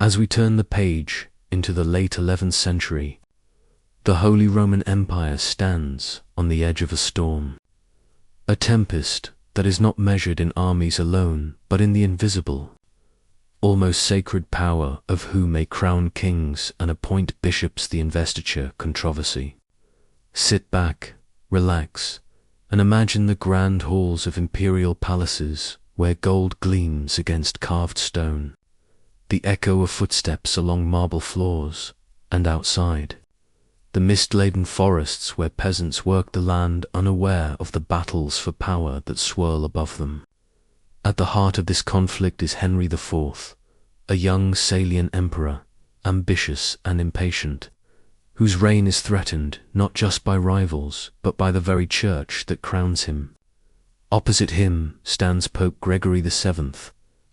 As we turn the page into the late 11th century, the Holy Roman Empire stands on the edge of a storm, a tempest that is not measured in armies alone, but in the invisible, almost sacred power of who may crown kings and appoint bishops, the investiture controversy. Sit back, relax, and imagine the grand halls of imperial palaces where gold gleams against carved stone, the echo of footsteps along marble floors, and outside, the mist-laden forests where peasants work the land unaware of the battles for power that swirl above them. At the heart of this conflict is Henry IV, a young Salian emperor, ambitious and impatient, whose reign is threatened not just by rivals, but by the very church that crowns him. Opposite him stands Pope Gregory VII,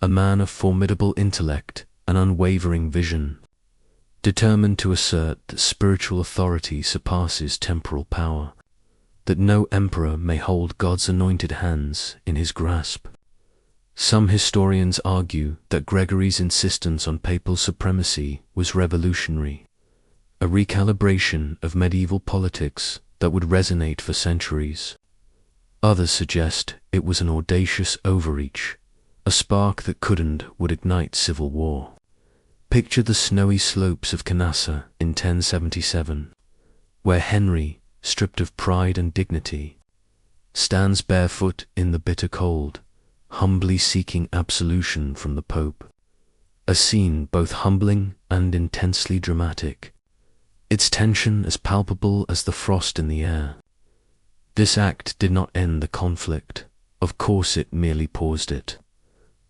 a man of formidable intellect and unwavering vision, determined to assert that spiritual authority surpasses temporal power, that no emperor may hold God's anointed hands in his grasp. Some historians argue that Gregory's insistence on papal supremacy was revolutionary, a recalibration of medieval politics that would resonate for centuries. Others suggest it was an audacious overreach, a spark that could and would ignite civil war. Picture the snowy slopes of Canossa in 1077, where Henry, stripped of pride and dignity, stands barefoot in the bitter cold, humbly seeking absolution from the Pope. A scene both humbling and intensely dramatic, its tension as palpable as the frost in the air. This act did not end the conflict. Of course it merely paused it.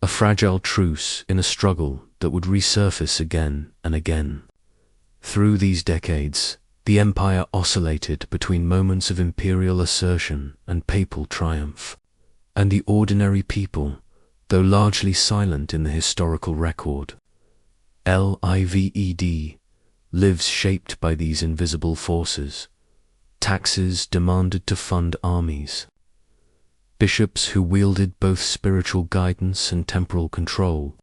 A fragile truce in a struggle that would resurface again and again. Through these decades, the empire oscillated between moments of imperial assertion and papal triumph, and the ordinary people, though largely silent in the historical record, lives shaped by these invisible forces. Taxes demanded to fund armies, bishops who wielded both spiritual guidance and temporal control,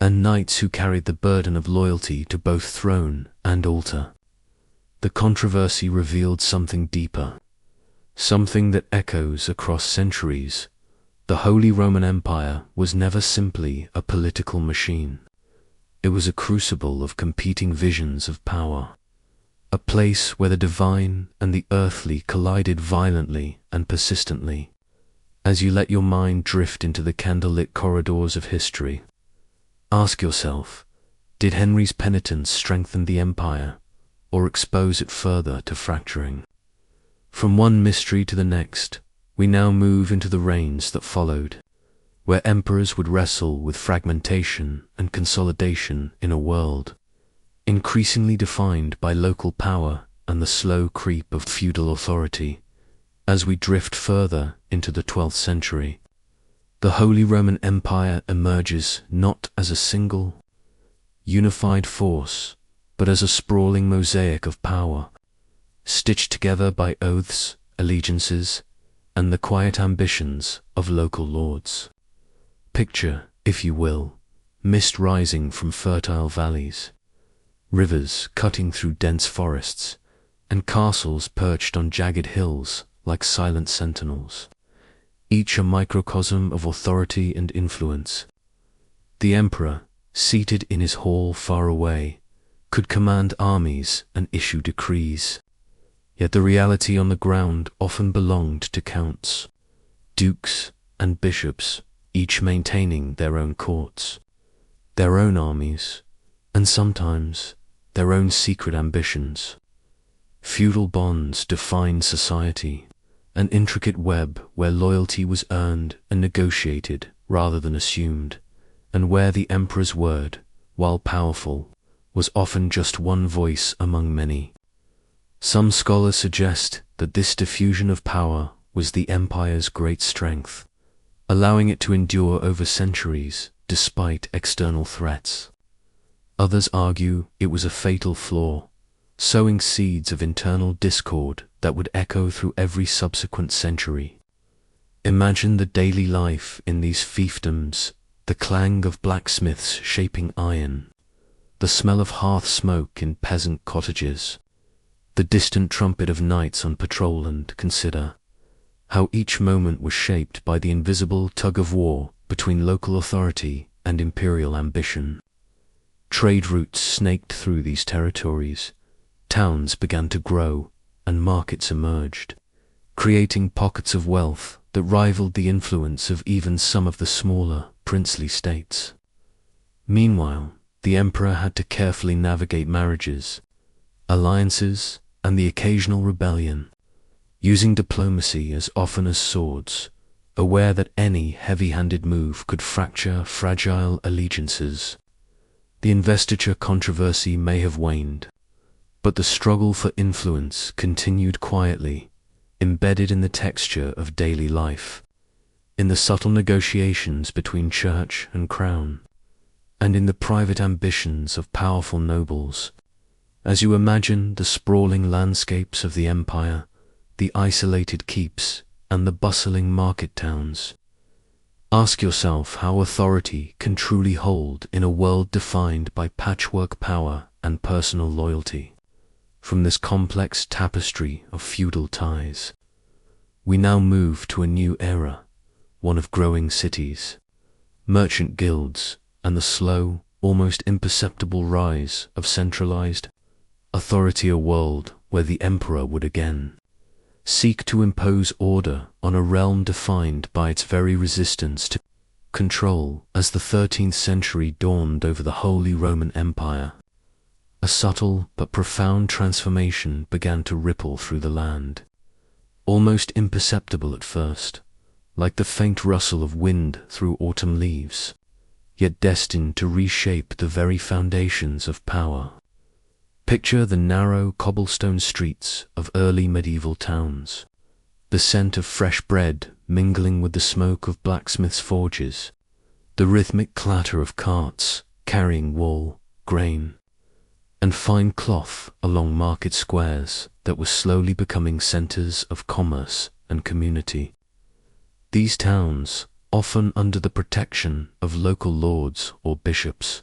and knights who carried the burden of loyalty to both throne and altar. The controversy revealed something deeper, something that echoes across centuries. The Holy Roman Empire was never simply a political machine. It was a crucible of competing visions of power, a place where the divine and the earthly collided violently and persistently. As you let your mind drift into the candlelit corridors of history, ask yourself, did Henry's penitence strengthen the empire or expose it further to fracturing? From one mystery to the next, we now move into the reigns that followed, where emperors would wrestle with fragmentation and consolidation in a world increasingly defined by local power and the slow creep of feudal authority. As we drift further into the 12th century, the Holy Roman Empire emerges not as a single, unified force, but as a sprawling mosaic of power, stitched together by oaths, allegiances, and the quiet ambitions of local lords. Picture, if you will, mist rising from fertile valleys, rivers cutting through dense forests, and castles perched on jagged hills like silent sentinels, each a microcosm of authority and influence. The emperor, seated in his hall far away, could command armies and issue decrees, yet the reality on the ground often belonged to counts, dukes, and bishops, each maintaining their own courts, their own armies, and sometimes their own secret ambitions. Feudal bonds defined society, an intricate web where loyalty was earned and negotiated rather than assumed, and where the emperor's word, while powerful, was often just one voice among many. Some scholars suggest that this diffusion of power was the empire's great strength, allowing it to endure over centuries despite external threats. Others argue it was a fatal flaw, sowing seeds of internal discord that would echo through every subsequent century. Imagine the daily life in these fiefdoms, the clang of blacksmiths shaping iron, the smell of hearth smoke in peasant cottages, the distant trumpet of knights on patrol, and consider how each moment was shaped by the invisible tug-of-war between local authority and imperial ambition. Trade routes snaked through these territories, towns began to grow, and markets emerged, creating pockets of wealth that rivaled the influence of even some of the smaller princely states. Meanwhile, the emperor had to carefully navigate marriages, alliances, and the occasional rebellion, using diplomacy as often as swords, aware that any heavy-handed move could fracture fragile allegiances. The investiture controversy may have waned, but the struggle for influence continued quietly, embedded in the texture of daily life, in the subtle negotiations between church and crown, and in the private ambitions of powerful nobles. As you imagine the sprawling landscapes of the empire, the isolated keeps, and the bustling market towns, ask yourself how authority can truly hold in a world defined by patchwork power and personal loyalty. From this complex tapestry of feudal ties, we now move to a new era, one of growing cities, merchant guilds, and the slow, almost imperceptible rise of centralized authority, a world where the emperor would again seek to impose order on a realm defined by its very resistance to control. As the 13th century dawned over the Holy Roman Empire, a subtle but profound transformation began to ripple through the land, almost imperceptible at first, like the faint rustle of wind through autumn leaves, yet destined to reshape the very foundations of power. Picture the narrow cobblestone streets of early medieval towns, the scent of fresh bread mingling with the smoke of blacksmiths' forges, the rhythmic clatter of carts carrying wool, grain, and fine cloth along market squares that were slowly becoming centers of commerce and community. These towns, often under the protection of local lords or bishops,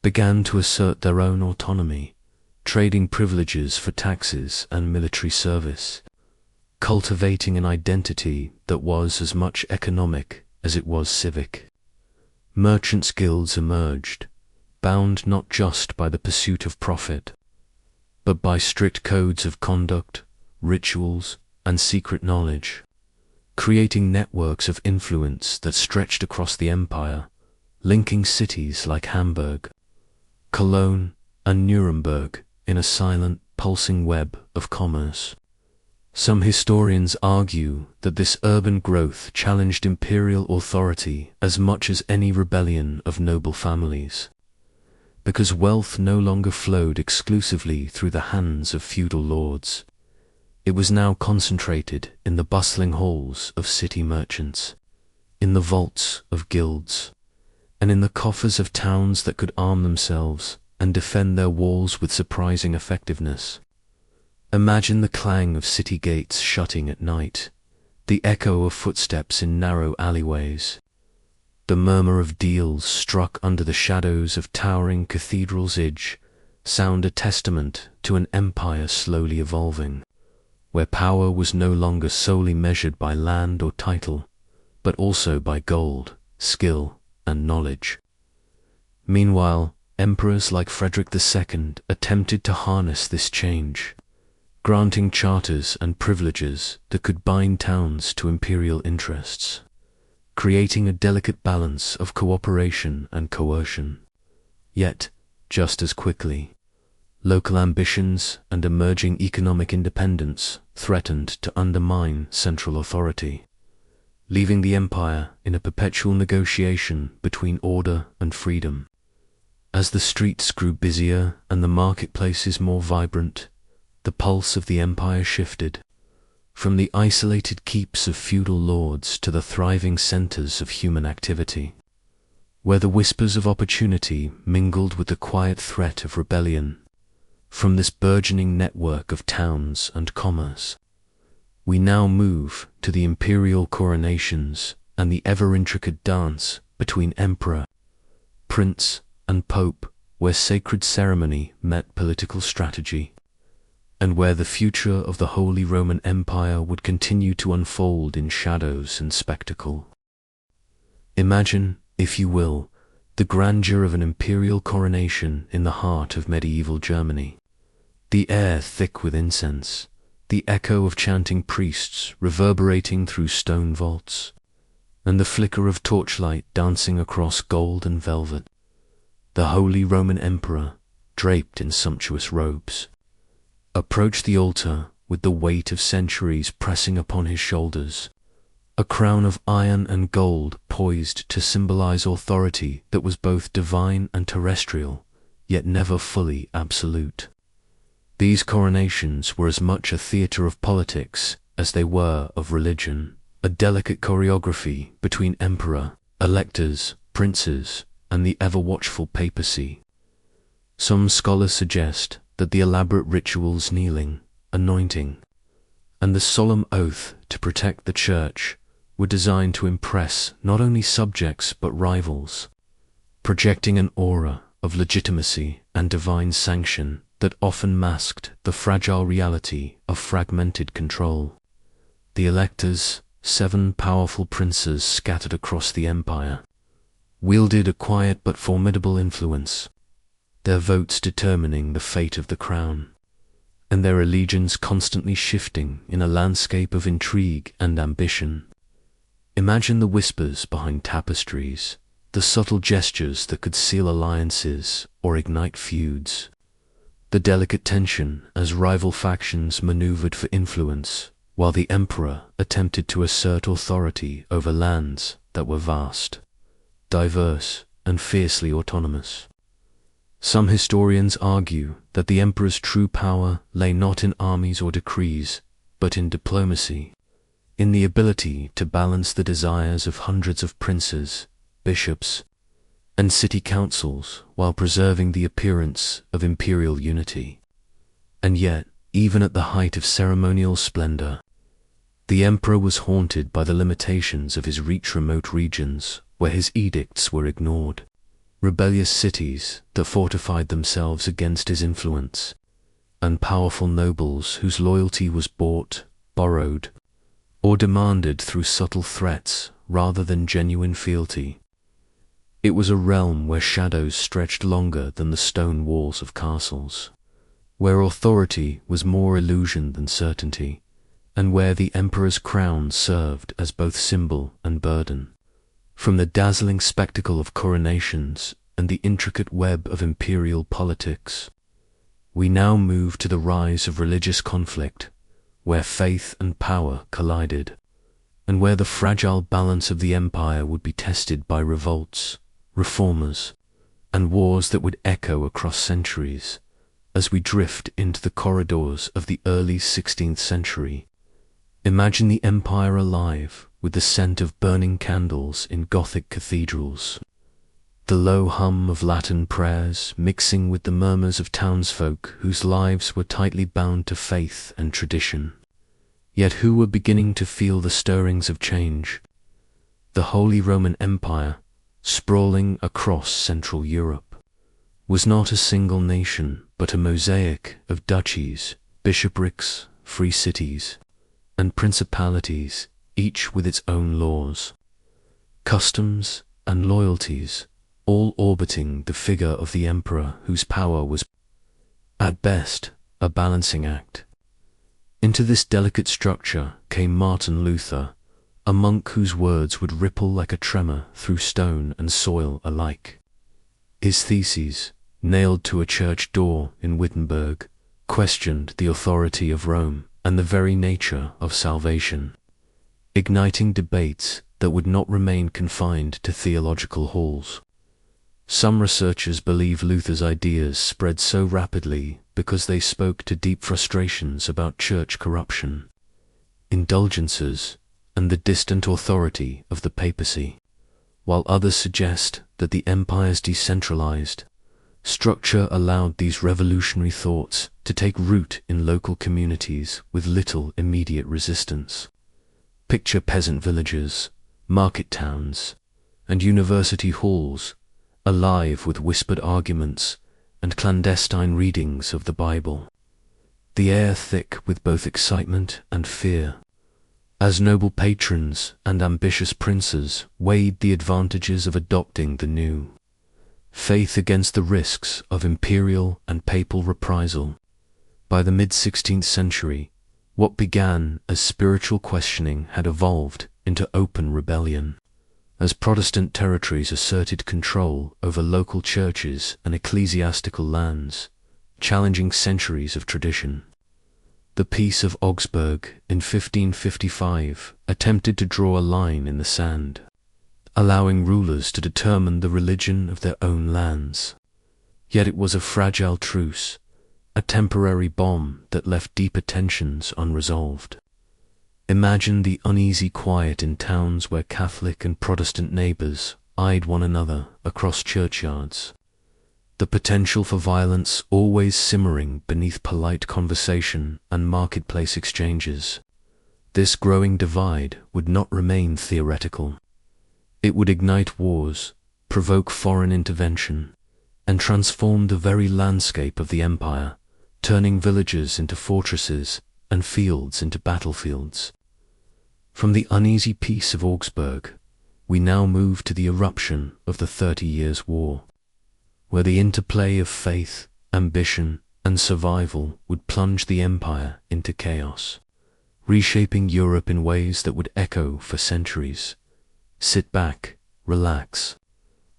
began to assert their own autonomy, trading privileges for taxes and military service, cultivating an identity that was as much economic as it was civic. Merchants' guilds emerged, bound not just by the pursuit of profit, but by strict codes of conduct, rituals, and secret knowledge, creating networks of influence that stretched across the empire, linking cities like Hamburg, Cologne, and Nuremberg in a silent, pulsing web of commerce. Some historians argue that this urban growth challenged imperial authority as much as any rebellion of noble families, because wealth no longer flowed exclusively through the hands of feudal lords. It was now concentrated in the bustling halls of city merchants, in the vaults of guilds, and in the coffers of towns that could arm themselves and defend their walls with surprising effectiveness. Imagine the clang of city gates shutting at night, the echo of footsteps in narrow alleyways, the murmur of deals struck under the shadows of towering cathedrals. Sound a testament to an empire slowly evolving, where power was no longer solely measured by land or title, but also by gold, skill, and knowledge. Meanwhile, emperors like Frederick II attempted to harness this change, granting charters and privileges that could bind towns to imperial interests, creating a delicate balance of cooperation and coercion. Yet, just as quickly, local ambitions and emerging economic independence threatened to undermine central authority, leaving the empire in a perpetual negotiation between order and freedom. As the streets grew busier and the marketplaces more vibrant, the pulse of the empire shifted, from the isolated keeps of feudal lords to the thriving centers of human activity, where the whispers of opportunity mingled with the quiet threat of rebellion. From this burgeoning network of towns and commerce, we now move to the imperial coronations and the ever-intricate dance between emperor, prince, and pope where sacred ceremony met political strategy, and where the future of the Holy Roman Empire would continue to unfold in shadows and spectacle. Imagine, if you will, the grandeur of an imperial coronation in the heart of medieval Germany. The air thick with incense, the echo of chanting priests reverberating through stone vaults, and the flicker of torchlight dancing across gold and velvet. The Holy Roman Emperor, draped in sumptuous robes, approached the altar with the weight of centuries pressing upon his shoulders, a crown of iron and gold poised to symbolize authority that was both divine and terrestrial, yet never fully absolute. These coronations were as much a theatre of politics as they were of religion, a delicate choreography between emperor, electors, princes, and the ever-watchful papacy. Some scholars suggest that the elaborate rituals, kneeling, anointing, and the solemn oath to protect the church were designed to impress not only subjects but rivals, projecting an aura of legitimacy and divine sanction that often masked the fragile reality of fragmented control. The electors, 7 powerful princes scattered across the empire, wielded a quiet but formidable influence, their votes determining the fate of the crown, and their allegiance constantly shifting in a landscape of intrigue and ambition. Imagine the whispers behind tapestries, the subtle gestures that could seal alliances or ignite feuds, the delicate tension as rival factions maneuvered for influence, while the emperor attempted to assert authority over lands that were vast, diverse, and fiercely autonomous. Some historians argue that the emperor's true power lay not in armies or decrees, but in diplomacy, in the ability to balance the desires of hundreds of princes, bishops, and city councils while preserving the appearance of imperial unity. And yet, even at the height of ceremonial splendor, the emperor was haunted by the limitations of his remote regions where his edicts were ignored, rebellious cities that fortified themselves against his influence, and powerful nobles whose loyalty was bought, borrowed, or demanded through subtle threats rather than genuine fealty. It was a realm where shadows stretched longer than the stone walls of castles, where authority was more illusion than certainty, and where the emperor's crown served as both symbol and burden. From the dazzling spectacle of coronations and the intricate web of imperial politics, we now move to the rise of religious conflict, where faith and power collided, and where the fragile balance of the empire would be tested by revolts, reformers, and wars that would echo across centuries. As we drift into the corridors of the early 16th century, imagine the empire alive with the scent of burning candles in Gothic cathedrals, the low hum of Latin prayers mixing with the murmurs of townsfolk whose lives were tightly bound to faith and tradition, yet who were beginning to feel the stirrings of change. The Holy Roman Empire, sprawling across Central Europe, was not a single nation but a mosaic of duchies, bishoprics, free cities, and principalities, each with its own laws, customs, and loyalties, all orbiting the figure of the emperor whose power was, at best, a balancing act. Into this delicate structure came Martin Luther, a monk whose words would ripple like a tremor through stone and soil alike. His theses, nailed to a church door in Wittenberg, questioned the authority of Rome and the very nature of salvation, igniting debates that would not remain confined to theological halls. Some researchers believe Luther's ideas spread so rapidly because they spoke to deep frustrations about church corruption, indulgences, and the distant authority of the papacy, while others suggest that the empire's decentralized structure allowed these revolutionary thoughts to take root in local communities with little immediate resistance. Picture peasant villages, market towns, and university halls alive with whispered arguments and clandestine readings of the Bible, the air thick with both excitement and fear, as noble patrons and ambitious princes weighed the advantages of adopting the new faith against the risks of imperial and papal reprisal. By the mid-16th century, what began as spiritual questioning had evolved into open rebellion, as Protestant territories asserted control over local churches and ecclesiastical lands, challenging centuries of tradition. The Peace of Augsburg in 1555 attempted to draw a line in the sand, allowing rulers to determine the religion of their own lands. Yet it was a fragile truce, a temporary bomb that left deeper tensions unresolved. Imagine the uneasy quiet in towns where Catholic and Protestant neighbors eyed one another across churchyards, the potential for violence always simmering beneath polite conversation and marketplace exchanges. This growing divide would not remain theoretical. It would ignite wars, provoke foreign intervention, and transform the very landscape of the empire, turning villages into fortresses and fields into battlefields. From the uneasy Peace of Augsburg, we now move to the eruption of the 30 Years' War, where the interplay of faith, ambition, and survival would plunge the empire into chaos, reshaping Europe in ways that would echo for centuries. Sit back, relax,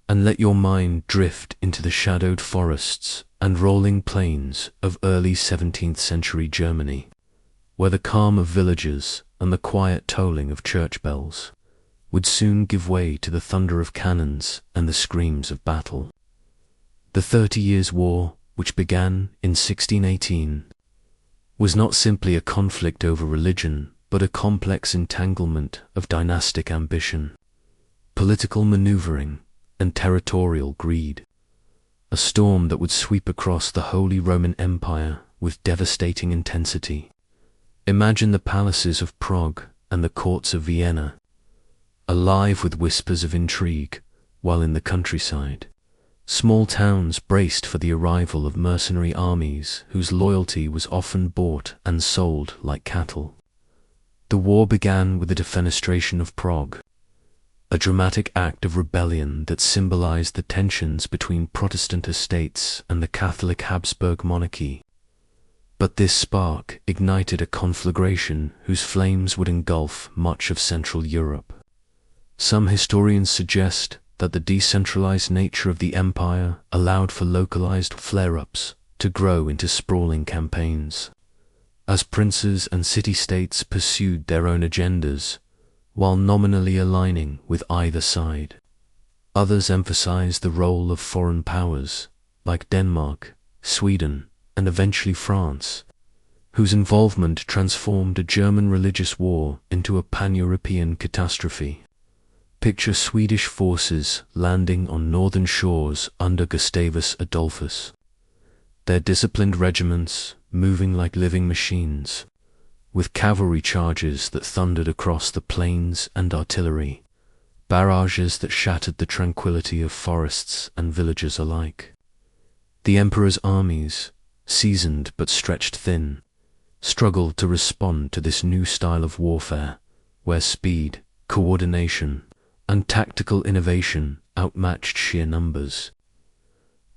and let your mind drift into the shadowed forests and rolling plains of early 17th century Germany, where the calm of villages and the quiet tolling of church bells would soon give way to the thunder of cannons and the screams of battle. The 30 Years' War, which began in 1618, was not simply a conflict over religion, but a complex entanglement of dynastic ambition, political maneuvering, and territorial greed, a storm that would sweep across the Holy Roman Empire with devastating intensity. Imagine the palaces of Prague and the courts of Vienna, alive with whispers of intrigue, while in the countryside, small towns braced for the arrival of mercenary armies whose loyalty was often bought and sold like cattle. The war began with the defenestration of Prague, a dramatic act of rebellion that symbolized the tensions between Protestant estates and the Catholic Habsburg monarchy. But this spark ignited a conflagration whose flames would engulf much of Central Europe. Some historians suggest that the decentralized nature of the empire allowed for localized flare-ups to grow into sprawling campaigns, as princes and city-states pursued their own agendas while nominally aligning with either side. Others emphasize the role of foreign powers, like Denmark, Sweden, and eventually France, whose involvement transformed a German religious war into a pan-European catastrophe. Picture Swedish forces landing on northern shores under Gustavus Adolphus, their disciplined regiments moving like living machines, with cavalry charges that thundered across the plains and artillery, barrages that shattered the tranquility of forests and villages alike. The emperor's armies, seasoned but stretched thin, struggled to respond to this new style of warfare, where speed, coordination, and tactical innovation outmatched sheer numbers.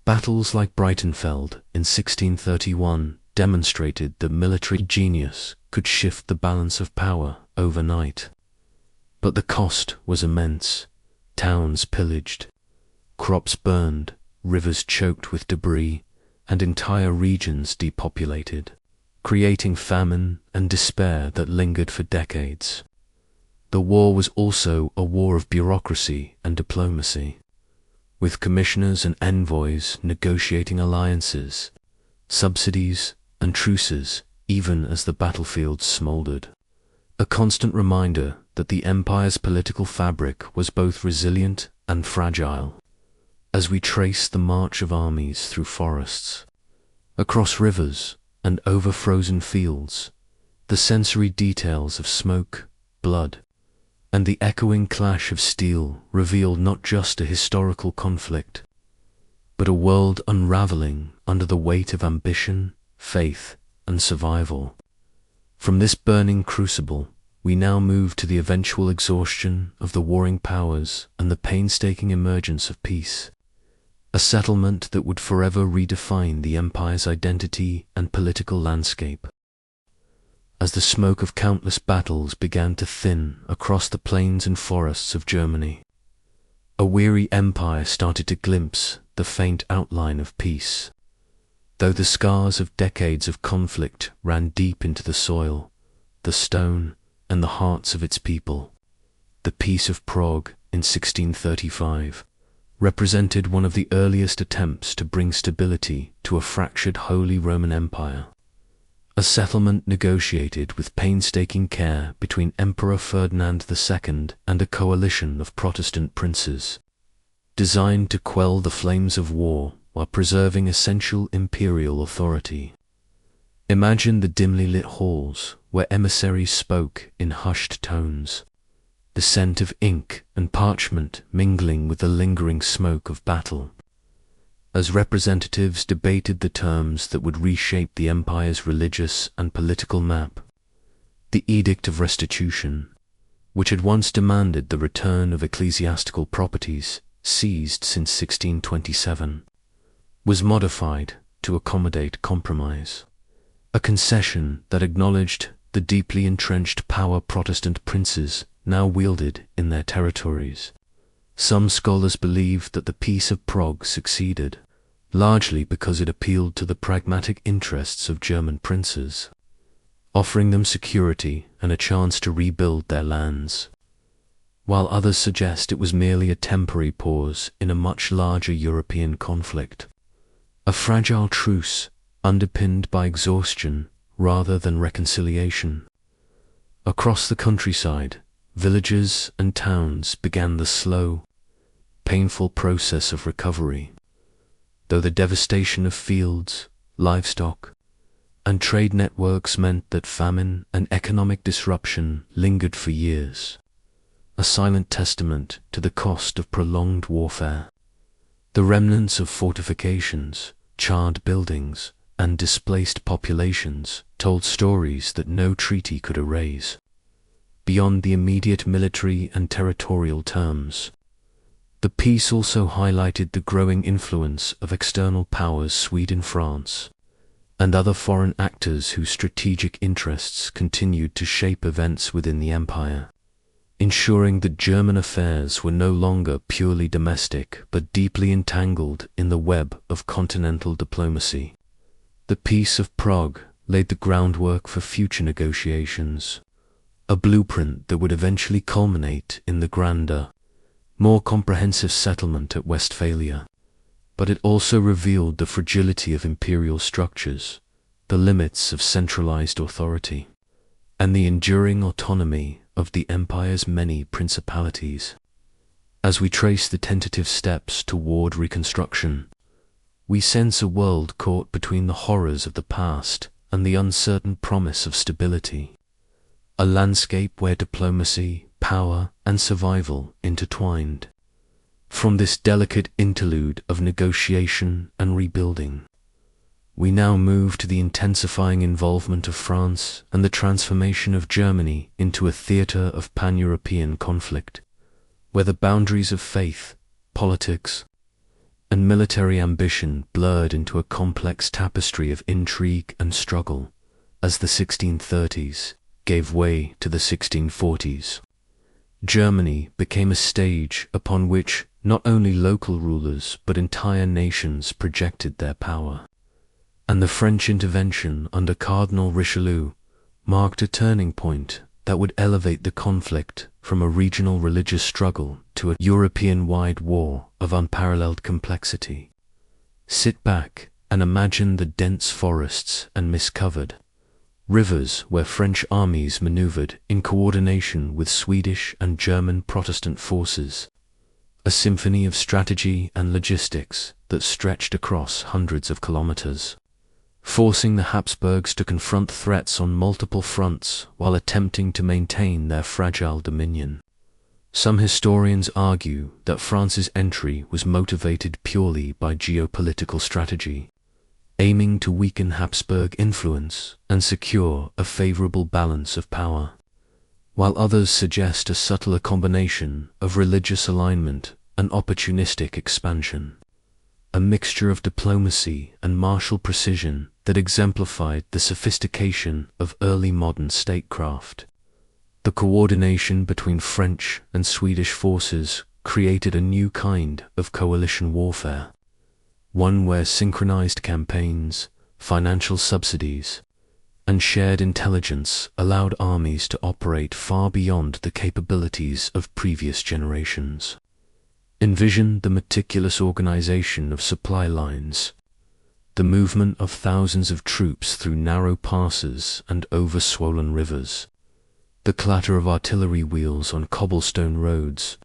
Battles like Breitenfeld in 1631 demonstrated that military genius could shift the balance of power overnight. But the cost was immense. Towns pillaged, crops burned, rivers choked with debris, and entire regions depopulated, creating famine and despair that lingered for decades. The war was also a war of bureaucracy and diplomacy, with commissioners and envoys negotiating alliances, subsidies, and truces even as the battlefields smoldered. A constant reminder that the empire's political fabric was both resilient and fragile, as we trace the march of armies through forests, across rivers, and over frozen fields. The sensory details of smoke, blood, and the echoing clash of steel revealed not just a historical conflict, but a world unraveling under the weight of ambition, faith, and survival. From this burning crucible, we now move to the eventual exhaustion of the warring powers and the painstaking emergence of peace, a settlement that would forever redefine the empire's identity and political landscape. As the smoke of countless battles began to thin across the plains and forests of Germany, a weary empire started to glimpse the faint outline of peace. Though the scars of decades of conflict ran deep into the soil, the stone, and the hearts of its people, the Peace of Prague in 1635 represented one of the earliest attempts to bring stability to a fractured Holy Roman Empire. A settlement negotiated with painstaking care between Emperor Ferdinand II and a coalition of Protestant princes, designed to quell the flames of war while preserving essential imperial authority. Imagine the dimly lit halls where emissaries spoke in hushed tones, the scent of ink and parchment mingling with the lingering smoke of battle, as representatives debated the terms that would reshape the empire's religious and political map. The Edict of Restitution, which had once demanded the return of ecclesiastical properties seized since 1627, was modified to accommodate compromise, a concession that acknowledged the deeply entrenched power Protestant princes now wielded in their territories. Some scholars believe that the Peace of Prague succeeded, largely because it appealed to the pragmatic interests of German princes, offering them security and a chance to rebuild their lands, while others suggest it was merely a temporary pause in a much larger European conflict, a fragile truce underpinned by exhaustion rather than reconciliation. Across the countryside, villages and towns began the slow, painful process of recovery, though the devastation of fields, livestock, and trade networks meant that famine and economic disruption lingered for years, a silent testament to the cost of prolonged warfare. The remnants of fortifications, charred buildings, and displaced populations told stories that no treaty could erase. Beyond the immediate military and territorial terms, the peace also highlighted the growing influence of external powers, Sweden, France, and other foreign actors whose strategic interests continued to shape events within the empire, ensuring that German affairs were no longer purely domestic but deeply entangled in the web of continental diplomacy. The Peace of Prague laid the groundwork for future negotiations, a blueprint that would eventually culminate in the grander, more comprehensive settlement at Westphalia. But it also revealed the fragility of imperial structures, the limits of centralized authority, and the enduring autonomy of the empire's many principalities. As we trace the tentative steps toward reconstruction, we sense a world caught between the horrors of the past and the uncertain promise of stability, a landscape where diplomacy, power, and survival intertwined. From this delicate interlude of negotiation and rebuilding, we now move to the intensifying involvement of France and the transformation of Germany into a theater of pan-European conflict, where the boundaries of faith, politics, and military ambition blurred into a complex tapestry of intrigue and struggle as the 1630s gave way to the 1640s. Germany became a stage upon which not only local rulers but entire nations projected their power, and the French intervention under Cardinal Richelieu marked a turning point that would elevate the conflict from a regional religious struggle to a European-wide war of unparalleled complexity. Sit back and imagine the dense forests and mist-covered rivers where French armies maneuvered in coordination with Swedish and German Protestant forces, a symphony of strategy and logistics that stretched across hundreds of kilometers, forcing the Habsburgs to confront threats on multiple fronts while attempting to maintain their fragile dominion. Some historians argue that France's entry was motivated purely by geopolitical strategy, aiming to weaken Habsburg influence and secure a favorable balance of power, while others suggest a subtler combination of religious alignment and opportunistic expansion, a mixture of diplomacy and martial precision that exemplified the sophistication of early modern statecraft. The coordination between French and Swedish forces created a new kind of coalition warfare, one where synchronized campaigns, financial subsidies, and shared intelligence allowed armies to operate far beyond the capabilities of previous generations. Envision the meticulous organization of supply lines, the movement of thousands of troops through narrow passes and over swollen rivers, the clatter of artillery wheels on cobblestone roads,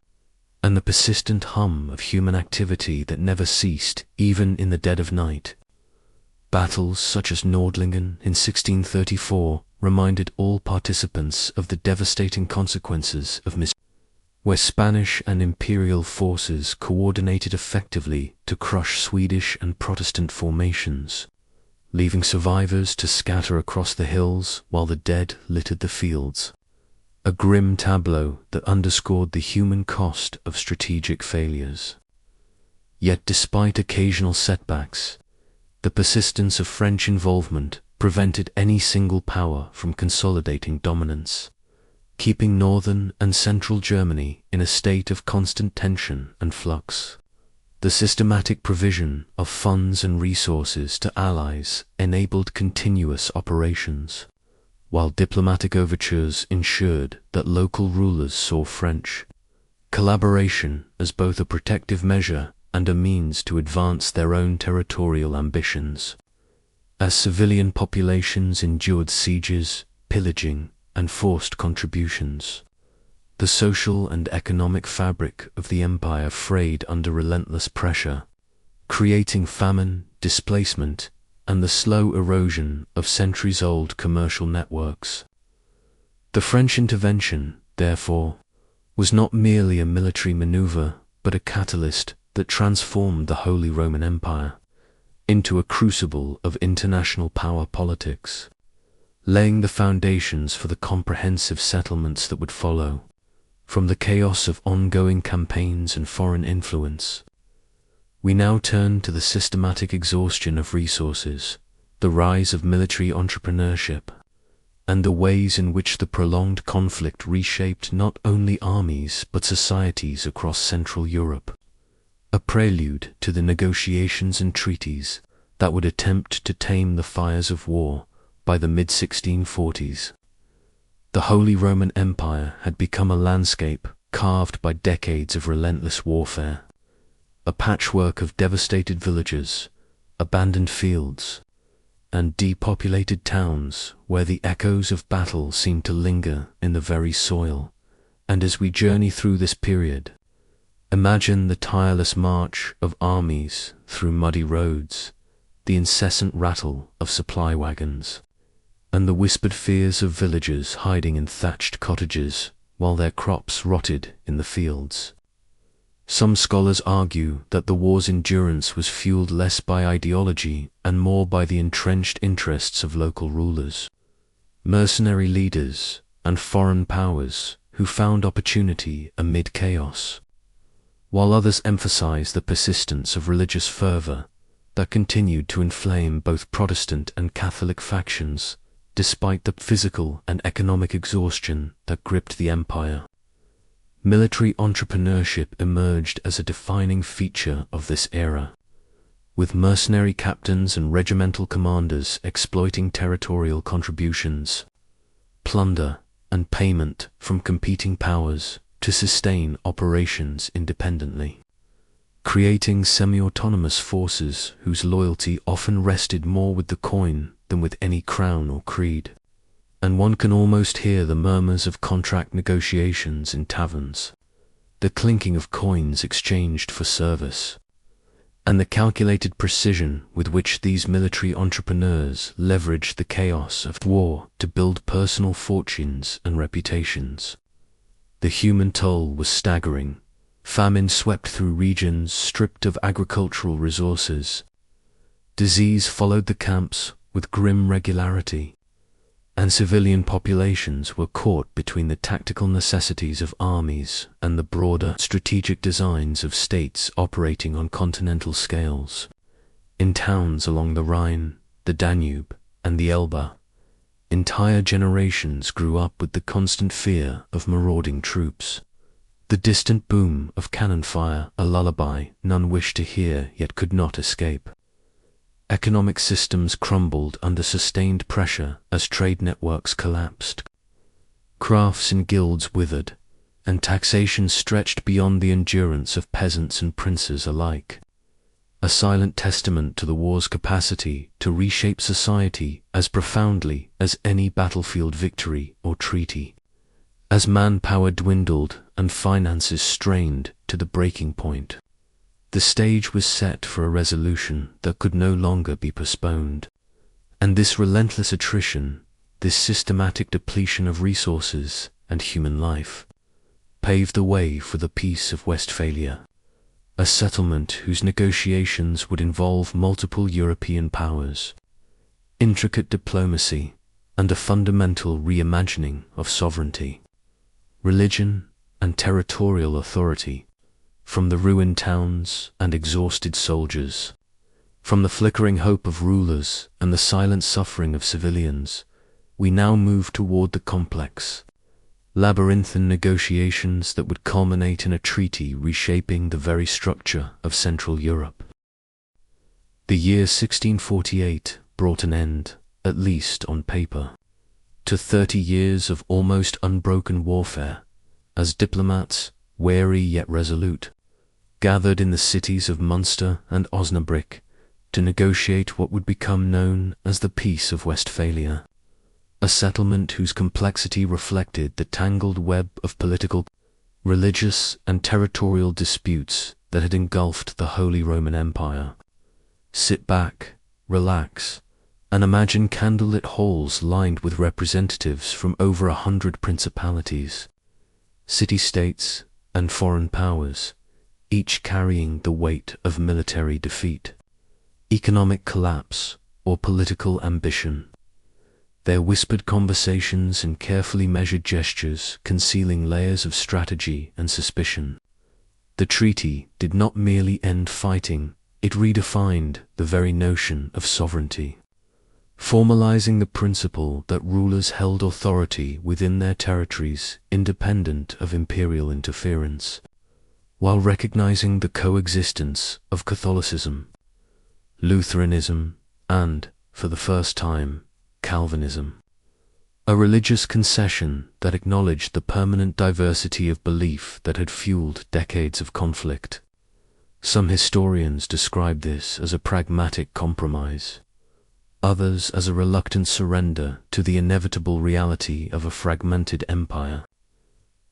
and the persistent hum of human activity that never ceased even in the dead of night. Battles such as Nordlingen in 1634 reminded all participants of the devastating consequences of where Spanish and imperial forces coordinated effectively to crush Swedish and Protestant formations, leaving survivors to scatter across the hills while the dead littered the fields. A grim tableau that underscored the human cost of strategic failures. Yet despite occasional setbacks, the persistence of French involvement prevented any single power from consolidating dominance, keeping northern and central Germany in a state of constant tension and flux. The systematic provision of funds and resources to allies enabled continuous operations, while diplomatic overtures ensured that local rulers saw French collaboration as both a protective measure and a means to advance their own territorial ambitions. As civilian populations endured sieges, pillaging, and forced contributions, the social and economic fabric of the empire frayed under relentless pressure, creating famine, displacement, and the slow erosion of centuries-old commercial networks. The French intervention, therefore, was not merely a military maneuver, but a catalyst that transformed the Holy Roman Empire into a crucible of international power politics, laying the foundations for the comprehensive settlements that would follow. From the chaos of ongoing campaigns and foreign influence, we now turn to the systematic exhaustion of resources, the rise of military entrepreneurship, and the ways in which the prolonged conflict reshaped not only armies but societies across Central Europe, a prelude to the negotiations and treaties that would attempt to tame the fires of war by the mid-1640s. The Holy Roman Empire had become a landscape carved by decades of relentless warfare, a patchwork of devastated villages, abandoned fields, and depopulated towns where the echoes of battle seem to linger in the very soil. And as we journey through this period, imagine the tireless march of armies through muddy roads, the incessant rattle of supply wagons, and the whispered fears of villagers hiding in thatched cottages while their crops rotted in the fields. Some scholars argue that the war's endurance was fueled less by ideology and more by the entrenched interests of local rulers, mercenary leaders, and foreign powers who found opportunity amid chaos, while others emphasize the persistence of religious fervor that continued to inflame both Protestant and Catholic factions despite the physical and economic exhaustion that gripped the empire. Military entrepreneurship emerged as a defining feature of this era, with mercenary captains and regimental commanders exploiting territorial contributions, plunder, and payment from competing powers to sustain operations independently, creating semi-autonomous forces whose loyalty often rested more with the coin than with any crown or creed. And one can almost hear the murmurs of contract negotiations in taverns, the clinking of coins exchanged for service, and the calculated precision with which these military entrepreneurs leveraged the chaos of war to build personal fortunes and reputations. The human toll was staggering. Famine swept through regions stripped of agricultural resources. Disease followed the camps with grim regularity, and civilian populations were caught between the tactical necessities of armies and the broader strategic designs of states operating on continental scales. In towns along the Rhine, the Danube, and the Elbe, entire generations grew up with the constant fear of marauding troops. The distant boom of cannon fire, a lullaby none wished to hear yet could not escape. Economic systems crumbled under sustained pressure as trade networks collapsed. Crafts and guilds withered, and taxation stretched beyond the endurance of peasants and princes alike. A silent testament to the war's capacity to reshape society as profoundly as any battlefield victory or treaty. As manpower dwindled and finances strained to the breaking point, the stage was set for a resolution that could no longer be postponed. And this relentless attrition, this systematic depletion of resources and human life, paved the way for the Peace of Westphalia, a settlement whose negotiations would involve multiple European powers, intricate diplomacy, and a fundamental reimagining of sovereignty, religion, and territorial authority. From the ruined towns and exhausted soldiers, from the flickering hope of rulers and the silent suffering of civilians, we now move toward the complex, labyrinthine negotiations that would culminate in a treaty reshaping the very structure of Central Europe. The year 1648 brought an end, at least on paper, to 30 years of almost unbroken warfare, as diplomats, wary yet resolute, gathered in the cities of Munster and Osnabrück to negotiate what would become known as the Peace of Westphalia, a settlement whose complexity reflected the tangled web of political, religious, and territorial disputes that had engulfed the Holy Roman Empire. Sit back, relax, and imagine candlelit halls lined with representatives from over 100 principalities, city-states, and foreign powers, each carrying the weight of military defeat, economic collapse, or political ambition. Their whispered conversations and carefully measured gestures concealing layers of strategy and suspicion. The treaty did not merely end fighting, it redefined the very notion of sovereignty, formalizing the principle that rulers held authority within their territories independent of imperial interference, while recognizing the coexistence of Catholicism, Lutheranism, and, for the first time, Calvinism, a religious concession that acknowledged the permanent diversity of belief that had fueled decades of conflict. Some historians describe this as a pragmatic compromise, others as a reluctant surrender to the inevitable reality of a fragmented empire.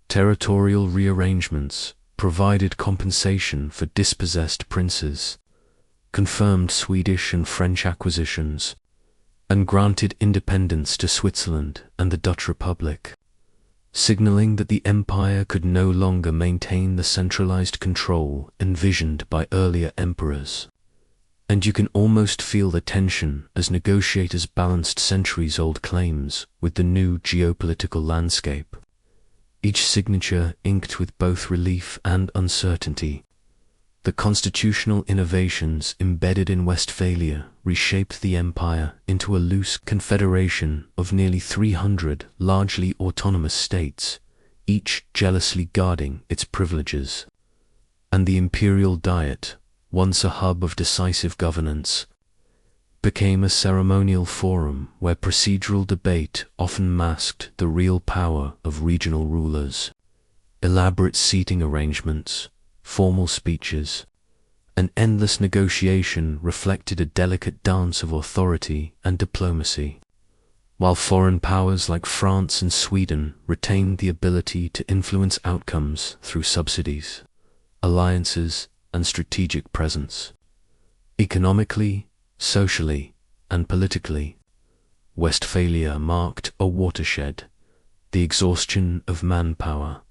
Territorial rearrangements provided compensation for dispossessed princes, confirmed Swedish and French acquisitions, and granted independence to Switzerland and the Dutch Republic, signaling that the empire could no longer maintain the centralized control envisioned by earlier emperors. And you can almost feel the tension as negotiators balanced centuries-old claims with the new geopolitical landscape, each signature inked with both relief and uncertainty. The constitutional innovations embedded in Westphalia reshaped the empire into a loose confederation of nearly 300 largely autonomous states, each jealously guarding its privileges. And the imperial diet, once a hub of decisive governance, became a ceremonial forum where procedural debate often masked the real power of regional rulers. Elaborate seating arrangements, formal speeches, and endless negotiation reflected a delicate dance of authority and diplomacy, while foreign powers like France and Sweden retained the ability to influence outcomes through subsidies, alliances, and strategic presence. Economically, socially, and politically, Westphalia marked a watershed, the exhaustion of manpower,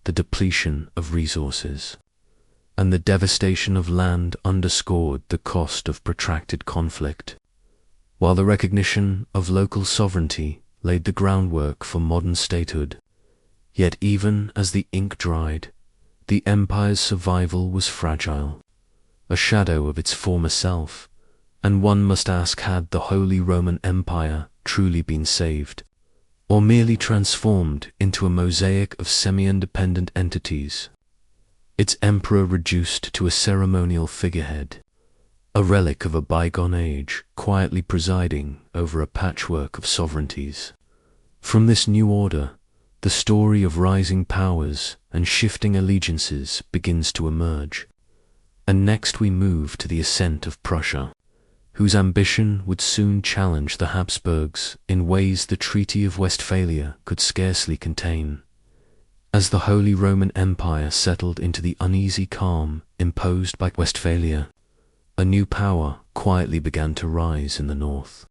the depletion of resources, and the devastation of land underscored the cost of protracted conflict, while the recognition of local sovereignty laid the groundwork for modern statehood. Yet even as the ink dried, the empire's survival was fragile, a shadow of its former self, and one must ask, had the Holy Roman Empire truly been saved, or merely transformed into a mosaic of semi-independent entities, its emperor reduced to a ceremonial figurehead, a relic of a bygone age, quietly presiding over a patchwork of sovereignties. From this new order, the story of rising powers and shifting allegiances begins to emerge. And next we move to the ascent of Prussia, whose ambition would soon challenge the Habsburgs in ways the Treaty of Westphalia could scarcely contain. As the Holy Roman Empire settled into the uneasy calm imposed by Westphalia, a new power quietly began to rise in the north,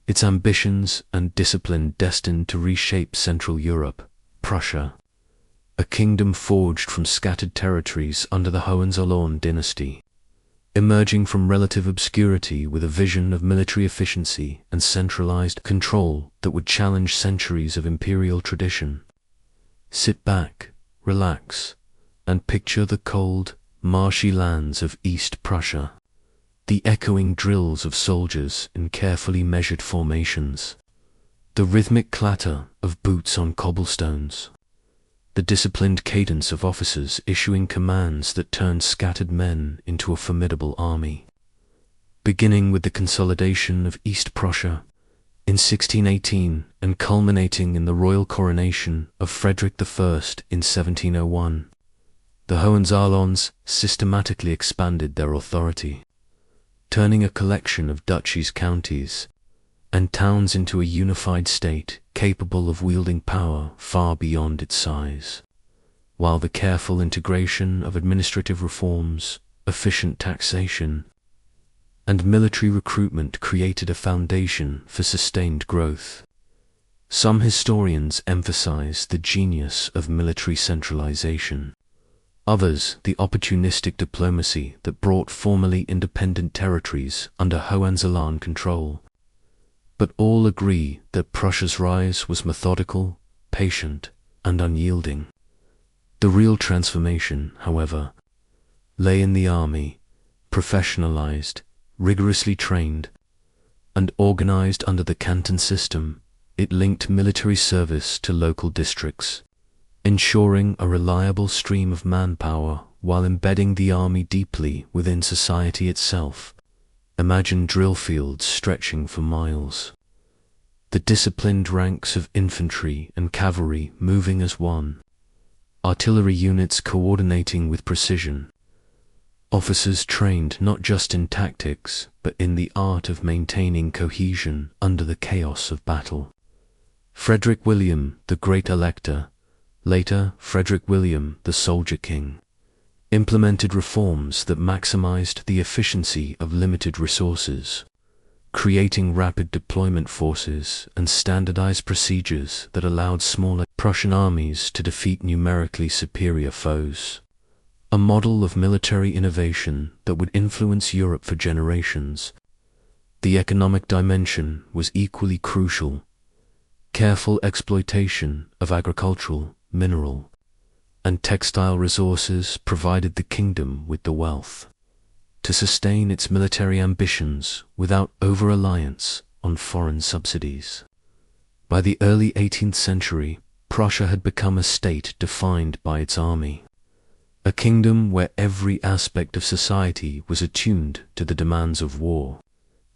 its ambitions and discipline destined to reshape Central Europe. Prussia, a kingdom forged from scattered territories under the Hohenzollern dynasty, emerging from relative obscurity with a vision of military efficiency and centralized control that would challenge centuries of imperial tradition. Sit back, relax, and picture the cold, marshy lands of East Prussia, the echoing drills of soldiers in carefully measured formations, the rhythmic clatter of boots on cobblestones, the disciplined cadence of officers issuing commands that turned scattered men into a formidable army. Beginning with the consolidation of East Prussia in 1618 and culminating in the royal coronation of Frederick I in 1701, the Hohenzollerns systematically expanded their authority, turning a collection of duchies, counties, and towns into a unified state capable of wielding power far beyond its size, while the careful integration of administrative reforms, efficient taxation, and military recruitment created a foundation for sustained growth. Some historians emphasize the genius of military centralization, others the opportunistic diplomacy that brought formerly independent territories under Hohenzollern control. But all agree that Prussia's rise was methodical, patient, and unyielding. The real transformation, however, lay in the army, professionalized, rigorously trained, and organized under the canton system. It linked military service to local districts, ensuring a reliable stream of manpower while embedding the army deeply within society itself. Imagine drill fields stretching for miles, the disciplined ranks of infantry and cavalry moving as one, artillery units coordinating with precision, officers trained not just in tactics but in the art of maintaining cohesion under the chaos of battle. Frederick William, the Great Elector, later Frederick William, the Soldier King, implemented reforms that maximized the efficiency of limited resources, creating rapid deployment forces and standardized procedures that allowed smaller Prussian armies to defeat numerically superior foes. A model of military innovation that would influence Europe for generations. The economic dimension was equally crucial. Careful exploitation of agricultural, mineral, and textile resources provided the kingdom with the wealth to sustain its military ambitions without over-reliance on foreign subsidies. By the early 18th century, Prussia had become a state defined by its army, a kingdom where every aspect of society was attuned to the demands of war,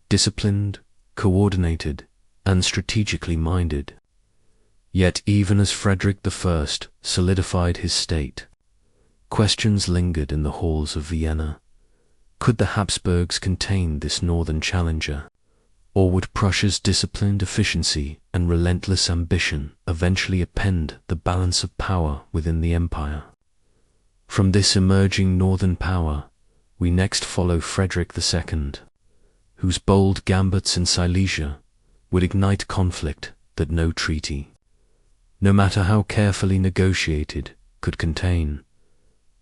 disciplined, coordinated, and strategically minded. Yet even as Frederick I solidified his state, questions lingered in the halls of Vienna. Could the Habsburgs contain this northern challenger, or would Prussia's disciplined efficiency and relentless ambition eventually upend the balance of power within the empire? From this emerging northern power, we next follow Frederick II, whose bold gambits in Silesia would ignite conflict that no treaty, no matter how carefully negotiated, could contain.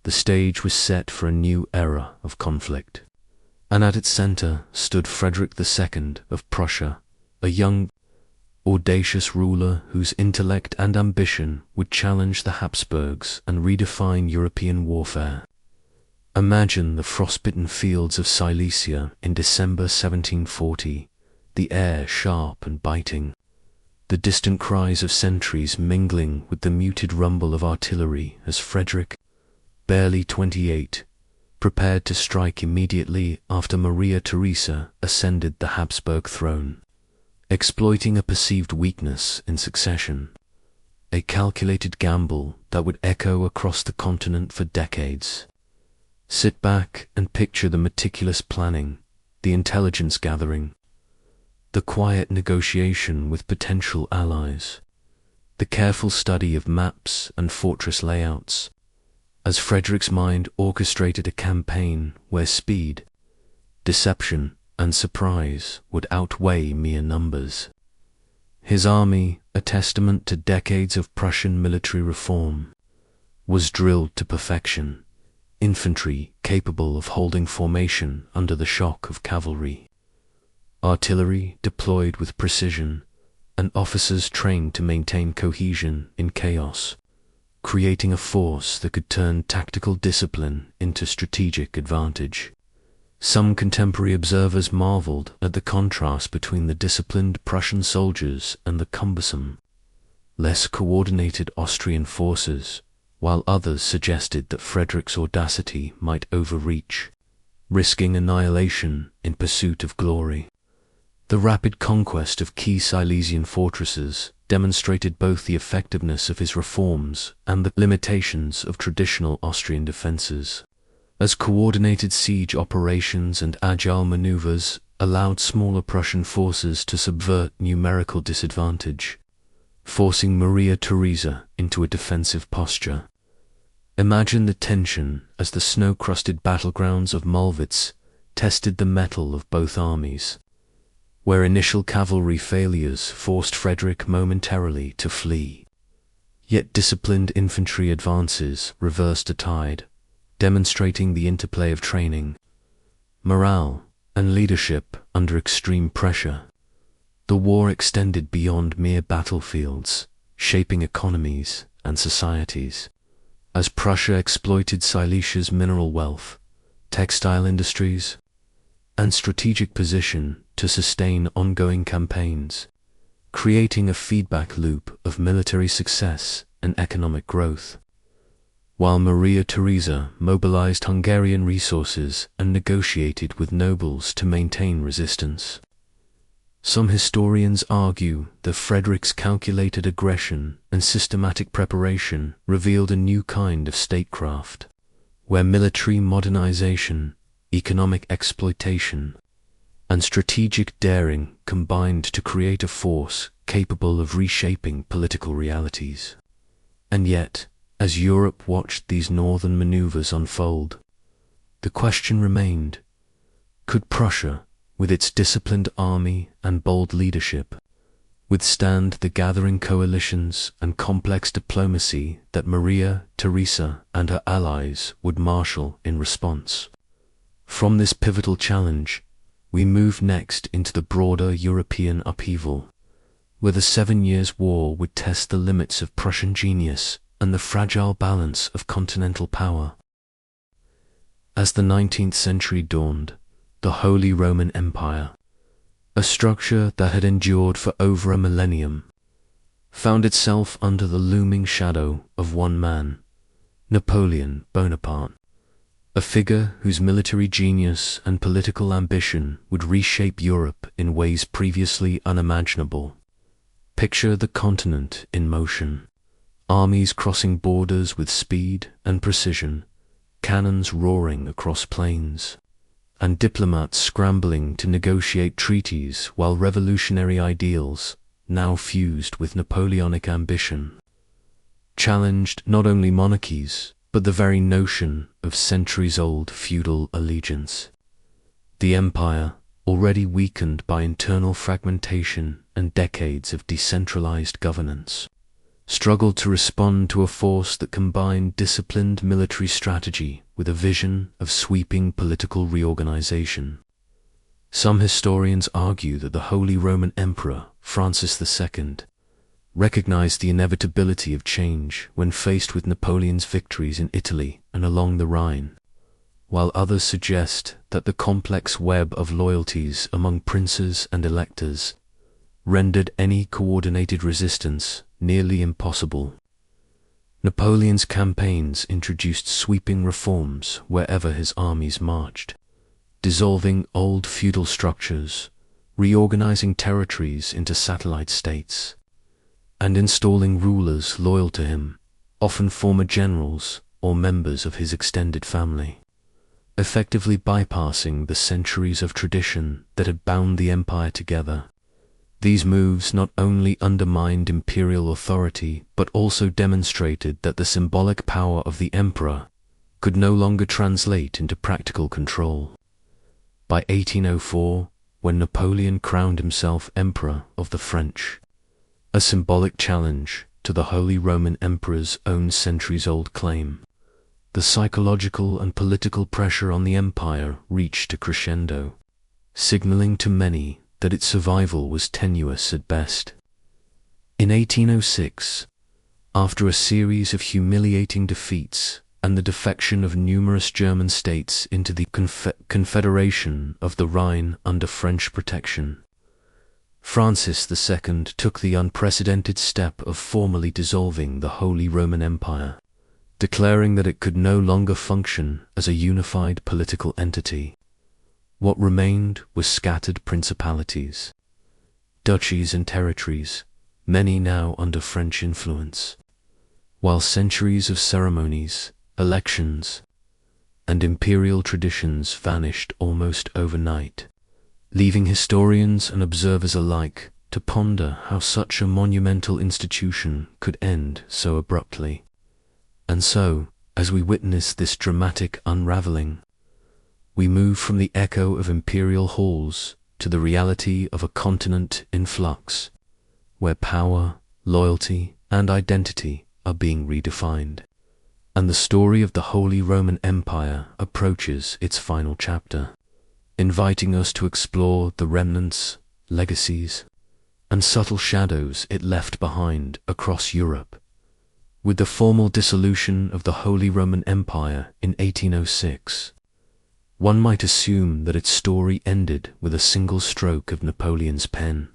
The stage was set for a new era of conflict. And at its center stood Frederick II of Prussia, a young, audacious ruler whose intellect and ambition would challenge the Habsburgs and redefine European warfare. Imagine the frostbitten fields of Silesia in December 1740, the air sharp and biting, the distant cries of sentries mingling with the muted rumble of artillery as Frederick, barely 28, prepared to strike immediately after Maria Theresa ascended the Habsburg throne, exploiting a perceived weakness in succession, a calculated gamble that would echo across the continent for decades. Sit back and picture the meticulous planning, the intelligence gathering, the quiet negotiation with potential allies, the careful study of maps and fortress layouts, as Frederick's mind orchestrated a campaign where speed, deception, and surprise would outweigh mere numbers. His army, a testament to decades of Prussian military reform, was drilled to perfection, infantry capable of holding formation under the shock of cavalry, artillery deployed with precision, and officers trained to maintain cohesion in chaos, creating a force that could turn tactical discipline into strategic advantage. Some contemporary observers marveled at the contrast between the disciplined Prussian soldiers and the cumbersome, less coordinated Austrian forces, while others suggested that Frederick's audacity might overreach, risking annihilation in pursuit of glory. The rapid conquest of key Silesian fortresses demonstrated both the effectiveness of his reforms and the limitations of traditional Austrian defenses, as coordinated siege operations and agile maneuvers allowed smaller Prussian forces to subvert numerical disadvantage, forcing Maria Theresa into a defensive posture. Imagine the tension as the snow-crusted battlegrounds of Mulwitz tested the mettle of both armies, where initial cavalry failures forced Frederick momentarily to flee. Yet disciplined infantry advances reversed a tide, demonstrating the interplay of training, morale, and leadership under extreme pressure. The war extended beyond mere battlefields, shaping economies and societies, as Prussia exploited Silesia's mineral wealth, textile industries, and strategic position to sustain ongoing campaigns, creating a feedback loop of military success and economic growth. While Maria Theresa mobilized Hungarian resources and negotiated with nobles to maintain resistance. Some historians argue that Frederick's calculated aggression and systematic preparation revealed a new kind of statecraft, where military modernization, economic exploitation, and strategic daring combined to create a force capable of reshaping political realities. And yet, as Europe watched these northern maneuvers unfold, the question remained: could Prussia, with its disciplined army and bold leadership, withstand the gathering coalitions and complex diplomacy that Maria Theresa and her allies would marshal in response? From this pivotal challenge, we move next into the broader European upheaval, where the 7 Years' War would test the limits of Prussian genius and the fragile balance of continental power. As the 19th century dawned, the Holy Roman Empire, a structure that had endured for over a millennium, found itself under the looming shadow of one man, Napoleon Bonaparte, a figure whose military genius and political ambition would reshape Europe in ways previously unimaginable. Picture the continent in motion, armies crossing borders with speed and precision, cannons roaring across plains, and diplomats scrambling to negotiate treaties while revolutionary ideals, now fused with Napoleonic ambition, challenged not only monarchies, but the very notion of centuries-old feudal allegiance. The empire, already weakened by internal fragmentation and decades of decentralized governance, struggled to respond to a force that combined disciplined military strategy with a vision of sweeping political reorganization. Some historians argue that the Holy Roman Emperor, Francis II, recognized the inevitability of change when faced with Napoleon's victories in Italy and along the Rhine, while others suggest that the complex web of loyalties among princes and electors rendered any coordinated resistance nearly impossible. Napoleon's campaigns introduced sweeping reforms wherever his armies marched, dissolving old feudal structures, reorganizing territories into satellite states, and installing rulers loyal to him, often former generals or members of his extended family, effectively bypassing the centuries of tradition that had bound the empire together. These moves not only undermined imperial authority but also demonstrated that the symbolic power of the emperor could no longer translate into practical control. By 1804, when Napoleon crowned himself Emperor of the French, a symbolic challenge to the Holy Roman Emperor's own centuries-old claim, the psychological and political pressure on the empire reached a crescendo, signaling to many that its survival was tenuous at best. In 1806, after a series of humiliating defeats and the defection of numerous German states into the Confederation of the Rhine under French protection, Francis II took the unprecedented step of formally dissolving the Holy Roman Empire, declaring that it could no longer function as a unified political entity. What remained was scattered principalities, duchies and territories, many now under French influence, while centuries of ceremonies, elections, and imperial traditions vanished almost overnight, leaving historians and observers alike to ponder how such a monumental institution could end so abruptly. And so, as we witness this dramatic unraveling, we move from the echo of imperial halls to the reality of a continent in flux, where power, loyalty, and identity are being redefined, and the story of the Holy Roman Empire approaches its final chapter, inviting us to explore the remnants, legacies, and subtle shadows it left behind across Europe. With the formal dissolution of the Holy Roman Empire in 1806, one might assume that its story ended with a single stroke of Napoleon's pen.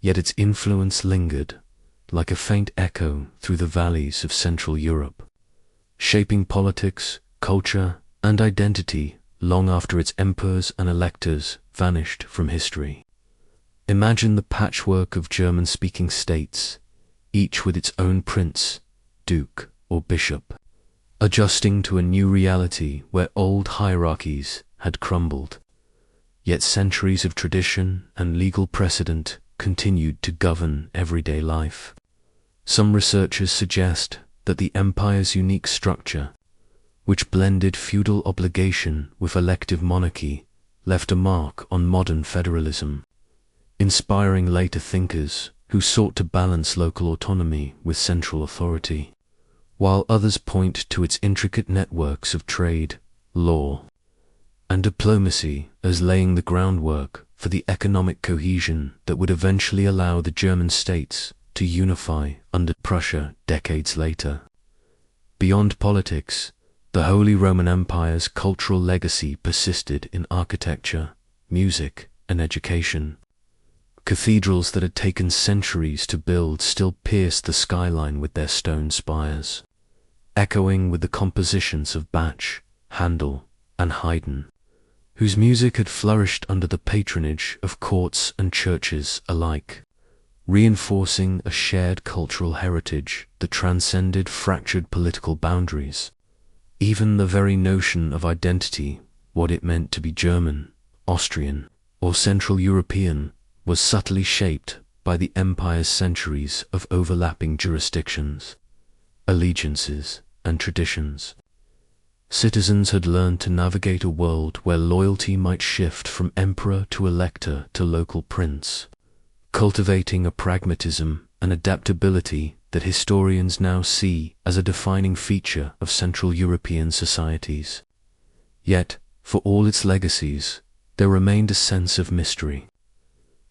Yet its influence lingered, like a faint echo through the valleys of Central Europe, shaping politics, culture, and identity long after its emperors and electors vanished from history. Imagine the patchwork of German-speaking states, each with its own prince, duke, or bishop, adjusting to a new reality where old hierarchies had crumbled, yet centuries of tradition and legal precedent continued to govern everyday life. Some researchers suggest that the empire's unique structure, which blended feudal obligation with elective monarchy, left a mark on modern federalism, inspiring later thinkers who sought to balance local autonomy with central authority, while others point to its intricate networks of trade, law, and diplomacy as laying the groundwork for the economic cohesion that would eventually allow the German states to unify under Prussia decades later. Beyond politics, the Holy Roman Empire's cultural legacy persisted in architecture, music, and education. Cathedrals that had taken centuries to build still pierced the skyline with their stone spires, echoing with the compositions of Bach, Handel, and Haydn, whose music had flourished under the patronage of courts and churches alike, reinforcing a shared cultural heritage that transcended fractured political boundaries. Even the very notion of identity, what it meant to be German, Austrian, or Central European, was subtly shaped by the empire's centuries of overlapping jurisdictions, allegiances, and traditions. Citizens had learned to navigate a world where loyalty might shift from emperor to elector to local prince, cultivating a pragmatism and adaptability that historians now see as a defining feature of Central European societies. Yet, for all its legacies, there remained a sense of mystery,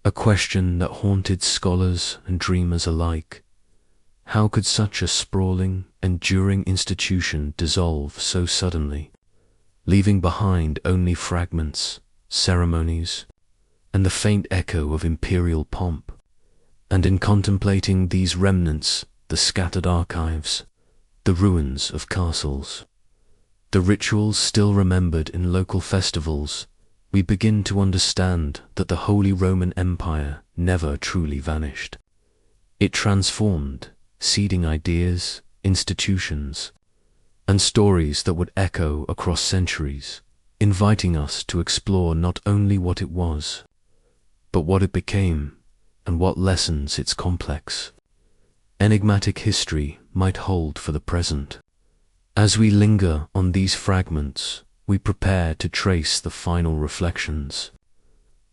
a question that haunted scholars and dreamers alike. How could such a sprawling, enduring institution dissolve so suddenly, leaving behind only fragments, ceremonies, and the faint echo of imperial pomp? And in contemplating these remnants, the scattered archives, the ruins of castles, the rituals still remembered in local festivals, we begin to understand that the Holy Roman Empire never truly vanished. It transformed, seeding ideas, institutions, and stories that would echo across centuries, inviting us to explore not only what it was, but what it became, and what lessons its complex, enigmatic history might hold for the present. As we linger on these fragments, we prepare to trace the final reflections,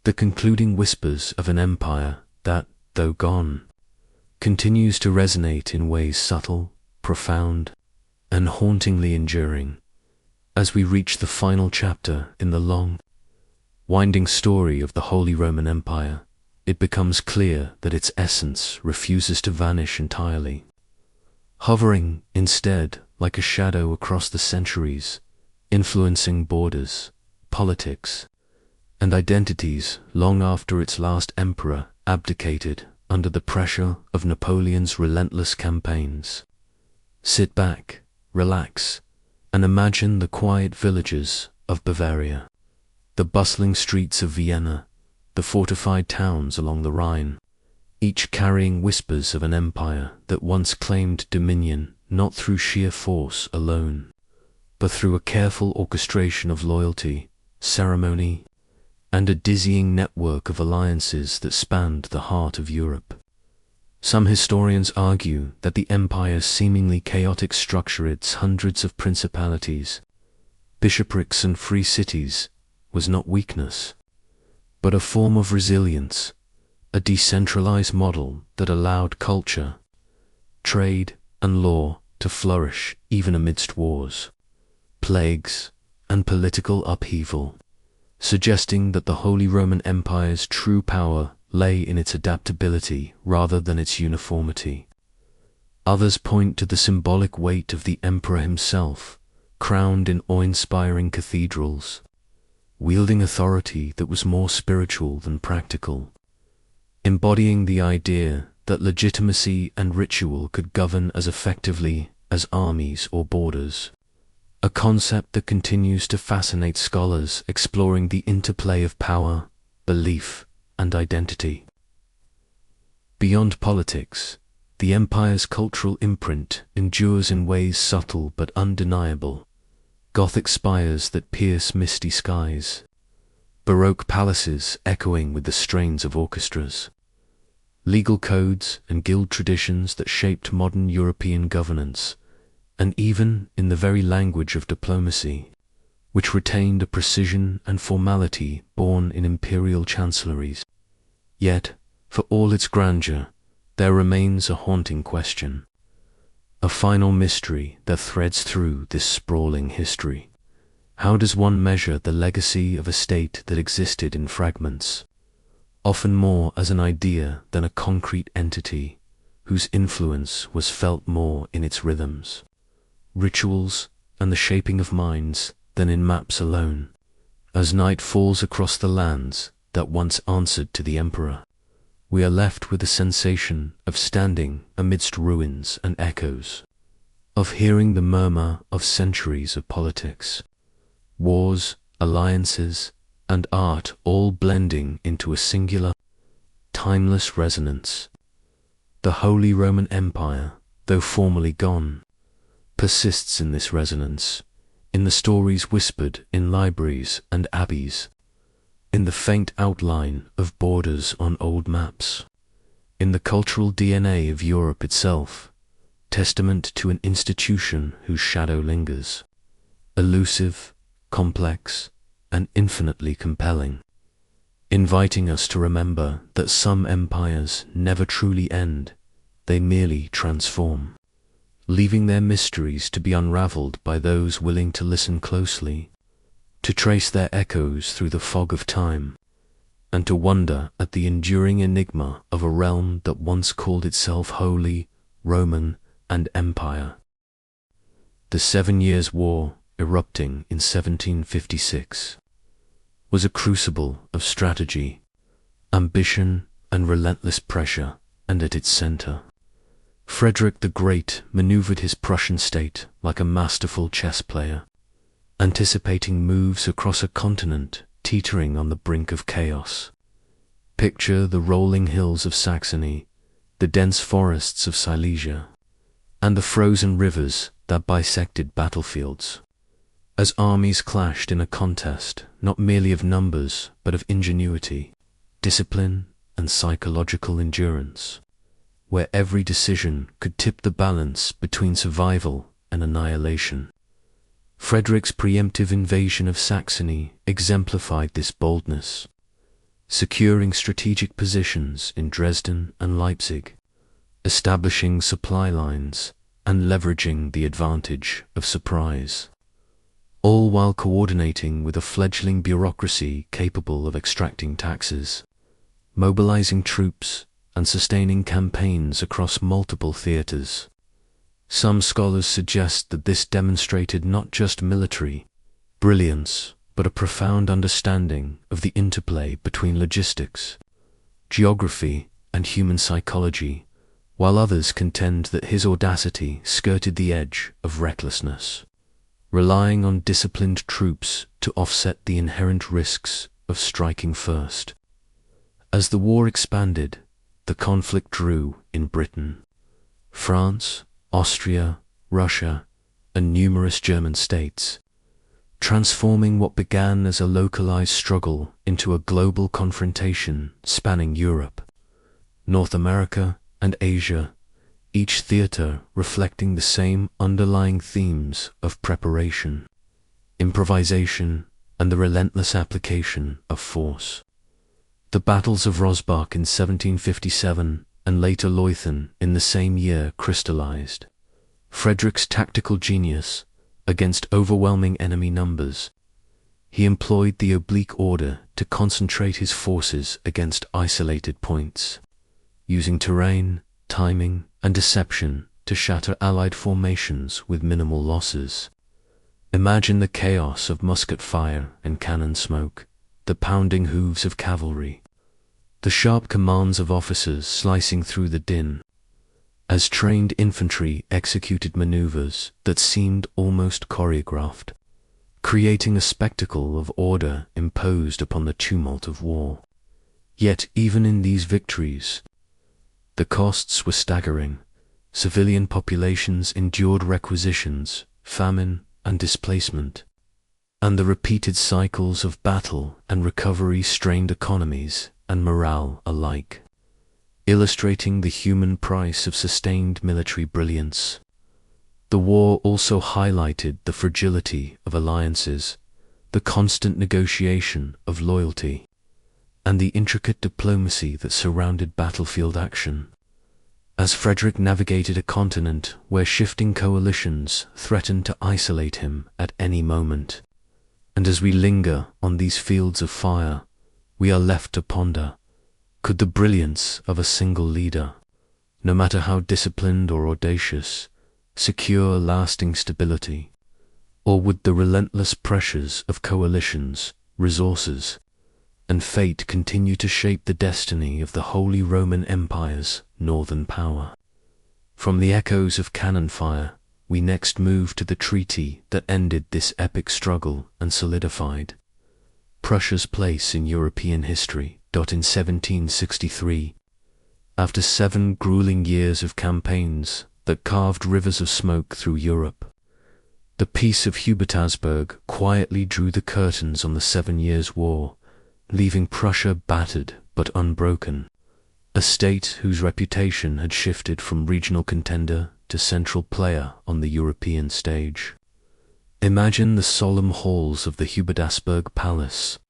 the concluding whispers of an empire that, though gone, continues to resonate in ways subtle, profound, and hauntingly enduring. As we reach the final chapter in the long, winding story of the Holy Roman Empire, it becomes clear that its essence refuses to vanish entirely, hovering instead like a shadow across the centuries, influencing borders, politics, and identities long after its last emperor abdicated under the pressure of Napoleon's relentless campaigns. Sit back, relax, and imagine the quiet villages of Bavaria, the bustling streets of Vienna, the fortified towns along the Rhine, each carrying whispers of an empire that once claimed dominion not through sheer force alone, but through a careful orchestration of loyalty, ceremony, and a dizzying network of alliances that spanned the heart of Europe. Some historians argue that the empire's seemingly chaotic structure, its hundreds of principalities, bishoprics and free cities, was not weakness, but a form of resilience, a decentralized model that allowed culture, trade, and law to flourish even amidst wars, plagues, and political upheaval, suggesting that the Holy Roman Empire's true power lay in its adaptability rather than its uniformity. Others point to the symbolic weight of the emperor himself, crowned in awe-inspiring cathedrals, wielding authority that was more spiritual than practical, embodying the idea that legitimacy and ritual could govern as effectively as armies or borders, a concept that continues to fascinate scholars exploring the interplay of power, belief, and identity. Beyond politics, the empire's cultural imprint endures in ways subtle but undeniable. Gothic spires that pierce misty skies, Baroque palaces echoing with the strains of orchestras, legal codes and guild traditions that shaped modern European governance, and even in the very language of diplomacy, which retained a precision and formality born in imperial chancelleries. Yet, for all its grandeur, there remains a haunting question, a final mystery that threads through this sprawling history. How does one measure the legacy of a state that existed in fragments, often more as an idea than a concrete entity, whose influence was felt more in its rhythms, rituals, and the shaping of minds than in maps alone? As night falls across the lands that once answered to the emperor, we are left with a sensation of standing amidst ruins and echoes, of hearing the murmur of centuries of politics, wars, alliances, and art all blending into a singular, timeless resonance. The Holy Roman Empire, though formerly gone, persists in this resonance, in the stories whispered in libraries and abbeys, in the faint outline of borders on old maps, in the cultural DNA of Europe itself, testament to an institution whose shadow lingers, elusive, complex, and infinitely compelling, inviting us to remember that some empires never truly end, they merely transform, leaving their mysteries to be unraveled by those willing to listen closely, to trace their echoes through the fog of time, and to wonder at the enduring enigma of a realm that once called itself Holy, Roman, and Empire. The 7 Years' War, erupting in 1756, was a crucible of strategy, ambition, and relentless pressure, and at its center, Frederick the Great maneuvered his Prussian state like a masterful chess player, anticipating moves across a continent teetering on the brink of chaos. Picture the rolling hills of Saxony, the dense forests of Silesia, and the frozen rivers that bisected battlefields, as armies clashed in a contest not merely of numbers but of ingenuity, discipline, and psychological endurance, where every decision could tip the balance between survival and annihilation. Frederick's preemptive invasion of Saxony exemplified this boldness, securing strategic positions in Dresden and Leipzig, establishing supply lines, and leveraging the advantage of surprise, all while coordinating with a fledgling bureaucracy capable of extracting taxes, mobilizing troops, and sustaining campaigns across multiple theaters. Some scholars suggest that this demonstrated not just military brilliance, but a profound understanding of the interplay between logistics, geography, and human psychology, while others contend that his audacity skirted the edge of recklessness, relying on disciplined troops to offset the inherent risks of striking first. As the war expanded, the conflict drew in Britain, France, Austria, Russia, and numerous German states, transforming what began as a localized struggle into a global confrontation spanning Europe, North America, and Asia, each theater reflecting the same underlying themes of preparation, improvisation, and the relentless application of force. The battles of Rosbach in 1757 and later Leuthen in the same year crystallized Frederick's tactical genius against overwhelming enemy numbers. He employed the oblique order to concentrate his forces against isolated points, using terrain, timing, and deception to shatter Allied formations with minimal losses. Imagine the chaos of musket fire and cannon smoke, the pounding hooves of cavalry, the sharp commands of officers slicing through the din, as trained infantry executed maneuvers that seemed almost choreographed, creating a spectacle of order imposed upon the tumult of war. Yet even in these victories, the costs were staggering. Civilian populations endured requisitions, famine, and displacement, and the repeated cycles of battle and recovery strained economies and morale alike, illustrating the human price of sustained military brilliance. The war also highlighted the fragility of alliances, the constant negotiation of loyalty, and the intricate diplomacy that surrounded battlefield action. As Frederick navigated a continent where shifting coalitions threatened to isolate him at any moment, and as we linger on these fields of fire, we are left to ponder, could the brilliance of a single leader, no matter how disciplined or audacious, secure lasting stability, or would the relentless pressures of coalitions, resources, and fate continue to shape the destiny of the Holy Roman Empire's northern power? From the echoes of cannon fire, we next move to the treaty that ended this epic struggle and solidified Prussia's place in European history. In 1763, after 7 grueling years of campaigns that carved rivers of smoke through Europe, the Peace of Hubertasberg quietly drew the curtains on the 7 Years' War, leaving Prussia battered but unbroken, a state whose reputation had shifted from regional contender to central player on the European stage. Imagine the solemn halls of the Hubertasberg Palace,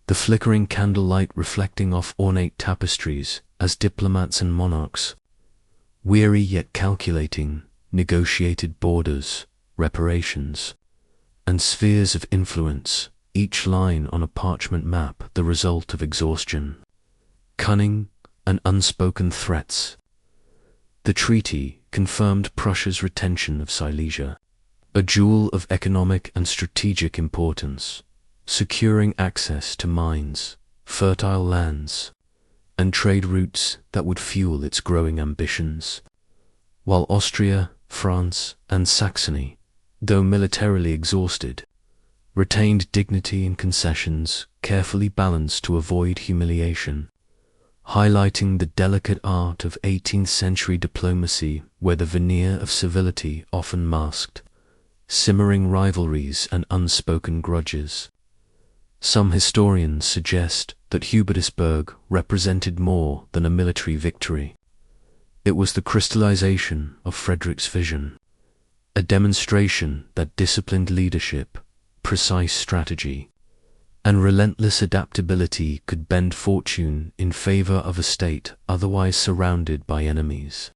the flickering candlelight reflecting off ornate tapestries as diplomats and monarchs, weary yet calculating, negotiated borders, reparations, and spheres of influence, each line on a parchment map the result of exhaustion, cunning, and unspoken threats. The treaty confirmed Prussia's retention of Silesia, a jewel of economic and strategic importance, securing access to mines, fertile lands, and trade routes that would fuel its growing ambitions, while Austria, France, and Saxony, though militarily exhausted, retained dignity and concessions carefully balanced to avoid humiliation, highlighting the delicate art of 18th-century diplomacy where the veneer of civility often masked simmering rivalries and unspoken grudges. Some historians suggest that Hubertusburg represented more than a military victory. It was the crystallization of Frederick's vision, a demonstration that disciplined leadership, precise strategy, and relentless adaptability could bend fortune in favor of a state otherwise surrounded by enemies.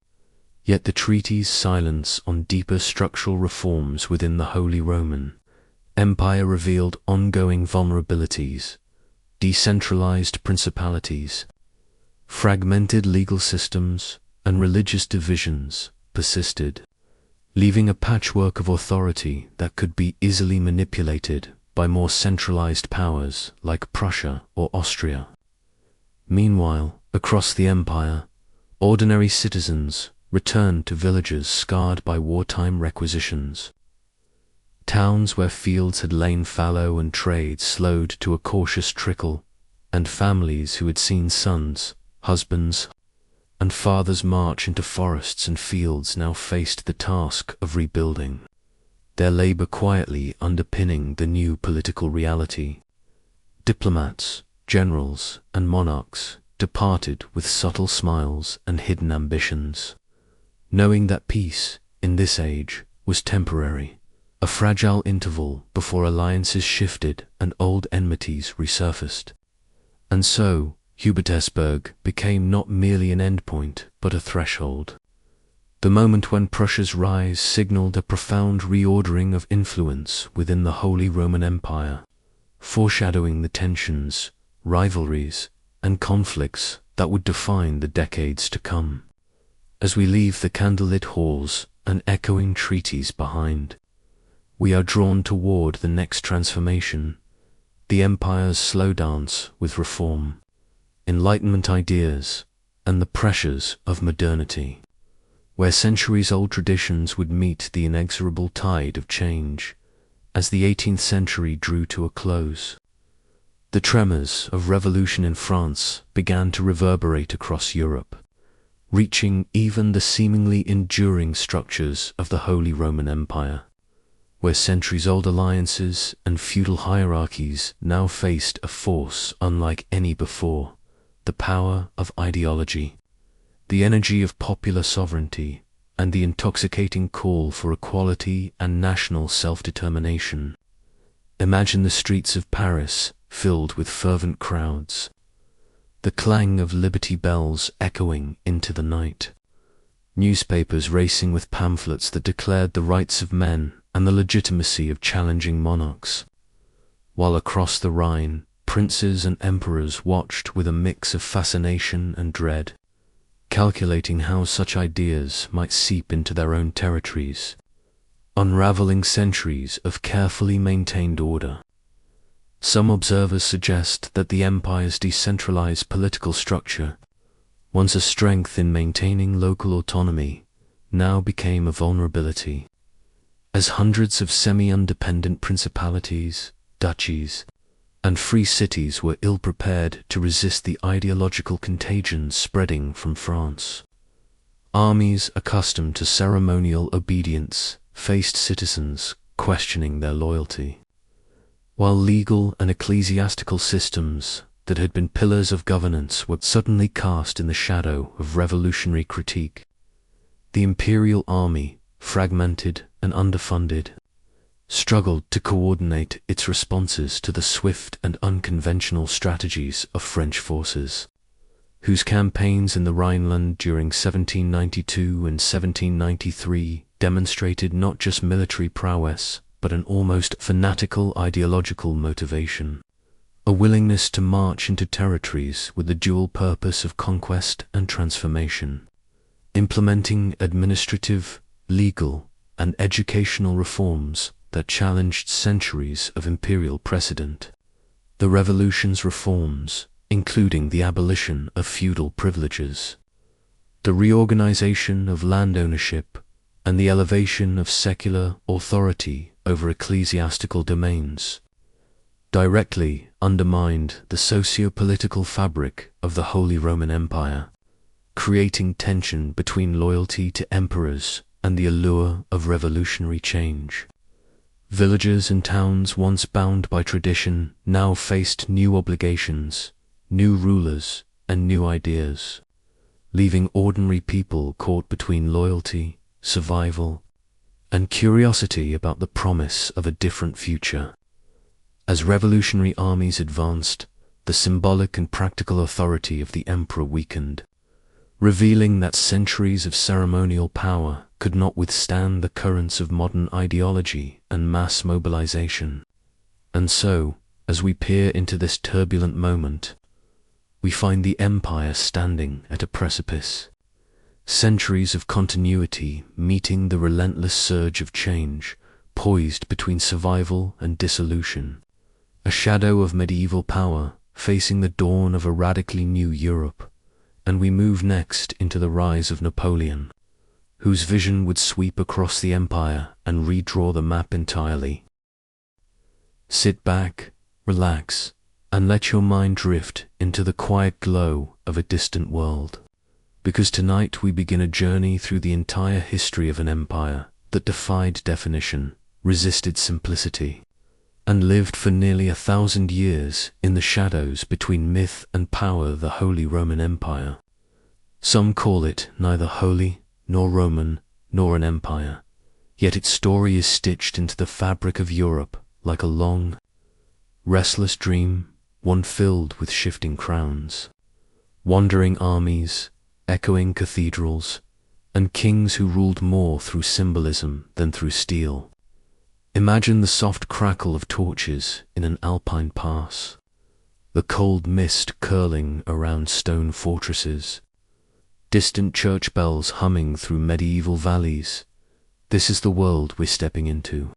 Yet the treaty's silence on deeper structural reforms within the Holy Roman Empire revealed ongoing vulnerabilities, decentralized principalities, fragmented legal systems, and religious divisions persisted, leaving a patchwork of authority that could be easily manipulated by more centralized powers like Prussia or Austria. Meanwhile, across the empire, ordinary citizens returned to villages scarred by wartime requisitions. Towns where fields had lain fallow and trade slowed to a cautious trickle, and families who had seen sons, husbands, and fathers march into forests and fields now faced the task of rebuilding, their labor quietly underpinning the new political reality. Diplomats, generals, and monarchs departed with subtle smiles and hidden ambitions, knowing that peace, in this age, was temporary, a fragile interval before alliances shifted and old enmities resurfaced. And so, Hubertusburg became not merely an endpoint, but a threshold. The moment when Prussia's rise signaled a profound reordering of influence within the Holy Roman Empire, foreshadowing the tensions, rivalries, and conflicts that would define the decades to come. As we leave the candlelit halls and echoing treaties behind, we are drawn toward the next transformation, the empire's slow dance with reform, Enlightenment ideas, and the pressures of modernity, where centuries-old traditions would meet the inexorable tide of change as the 18th century drew to a close. The tremors of revolution in France began to reverberate across Europe, reaching even the seemingly enduring structures of the Holy Roman Empire, where centuries-old alliances and feudal hierarchies now faced a force unlike any before: the power of ideology, the energy of popular sovereignty, and the intoxicating call for equality and national self-determination. Imagine the streets of Paris filled with fervent crowds, the clang of liberty bells echoing into the night, newspapers racing with pamphlets that declared the rights of men and the legitimacy of challenging monarchs, while across the Rhine, princes and emperors watched with a mix of fascination and dread, calculating how such ideas might seep into their own territories, unraveling centuries of carefully maintained order. Some observers suggest that the empire's decentralized political structure, once a strength in maintaining local autonomy, now became a vulnerability, as hundreds of semi-independent principalities, duchies, and free cities were ill-prepared to resist the ideological contagion spreading from France. Armies accustomed to ceremonial obedience faced citizens questioning their loyalty, while legal and ecclesiastical systems that had been pillars of governance were suddenly cast in the shadow of revolutionary critique. The imperial army, fragmented and underfunded, struggled to coordinate its responses to the swift and unconventional strategies of French forces, whose campaigns in the Rhineland during 1792 and 1793 demonstrated not just military prowess, but an almost fanatical ideological motivation, a willingness to march into territories with the dual purpose of conquest and transformation, implementing administrative, legal, and educational reforms that challenged centuries of imperial precedent. The Revolution's reforms, including the abolition of feudal privileges, the reorganization of land ownership, and the elevation of secular authority over ecclesiastical domains, directly undermined the socio-political fabric of the Holy Roman Empire, creating tension between loyalty to emperors and the allure of revolutionary change. Villages and towns once bound by tradition now faced new obligations, new rulers, and new ideas, leaving ordinary people caught between loyalty, survival, and curiosity about the promise of a different future. As revolutionary armies advanced, the symbolic and practical authority of the emperor weakened, revealing that centuries of ceremonial power could not withstand the currents of modern ideology and mass mobilization. And so, as we peer into this turbulent moment, we find the empire standing at a precipice. Centuries of continuity meeting the relentless surge of change, poised between survival and dissolution. A shadow of medieval power facing the dawn of a radically new Europe. And we move next into the rise of Napoleon, whose vision would sweep across the empire and redraw the map entirely. Sit back, relax, and let your mind drift into the quiet glow of a distant world. Because tonight we begin a journey through the entire history of an empire that defied definition, resisted simplicity, and lived for nearly 1,000 years in the shadows between myth and power, the Holy Roman Empire. Some call it neither holy, nor Roman, nor an empire, yet its story is stitched into the fabric of Europe like a long, restless dream, one filled with shifting crowns, wandering armies, echoing cathedrals, and kings who ruled more through symbolism than through steel. Imagine the soft crackle of torches in an alpine pass, the cold mist curling around stone fortresses, distant church bells humming through medieval valleys. This is the world we're stepping into.